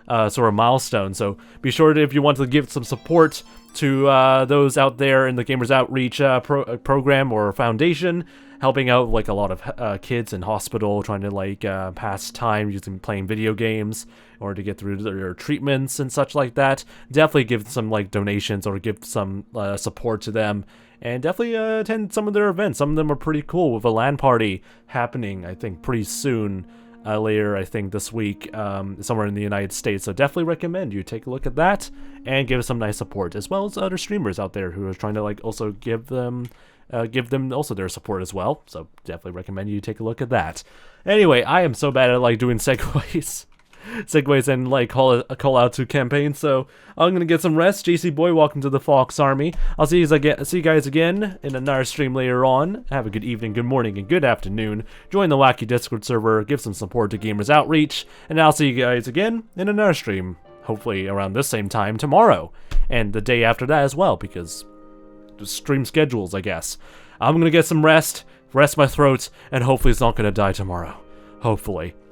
sort of milestone. So be sure to, if you want to give some support to those out there in the Gamers Outreach program or foundation, helping out like a lot of kids in hospital trying to like pass time playing video games or to get through their treatments and such like that, definitely give some like donations or give some support to them. And definitely attend some of their events. Some of them are pretty cool, with a LAN party happening, I think, pretty soon. Later, I think, this week, somewhere in the United States. So definitely recommend you take a look at that and give some nice support, as well as other streamers out there who are trying to like also give them also their support as well. So definitely recommend you take a look at that. Anyway, I am so bad at like doing segues and like call out to campaigns, so I'm gonna get some rest. JC Boy, welcome to the Fox Army. I'll see you guys again in another stream later on. Have a good evening, good morning, and good afternoon. Join the wacky Discord server, give some support to Gamers Outreach, and I'll see you guys again in another stream, hopefully around this same time tomorrow, and the day after that as well, because the stream schedules, I guess. I'm gonna get some rest my throat, and hopefully it's not gonna die tomorrow. Hopefully.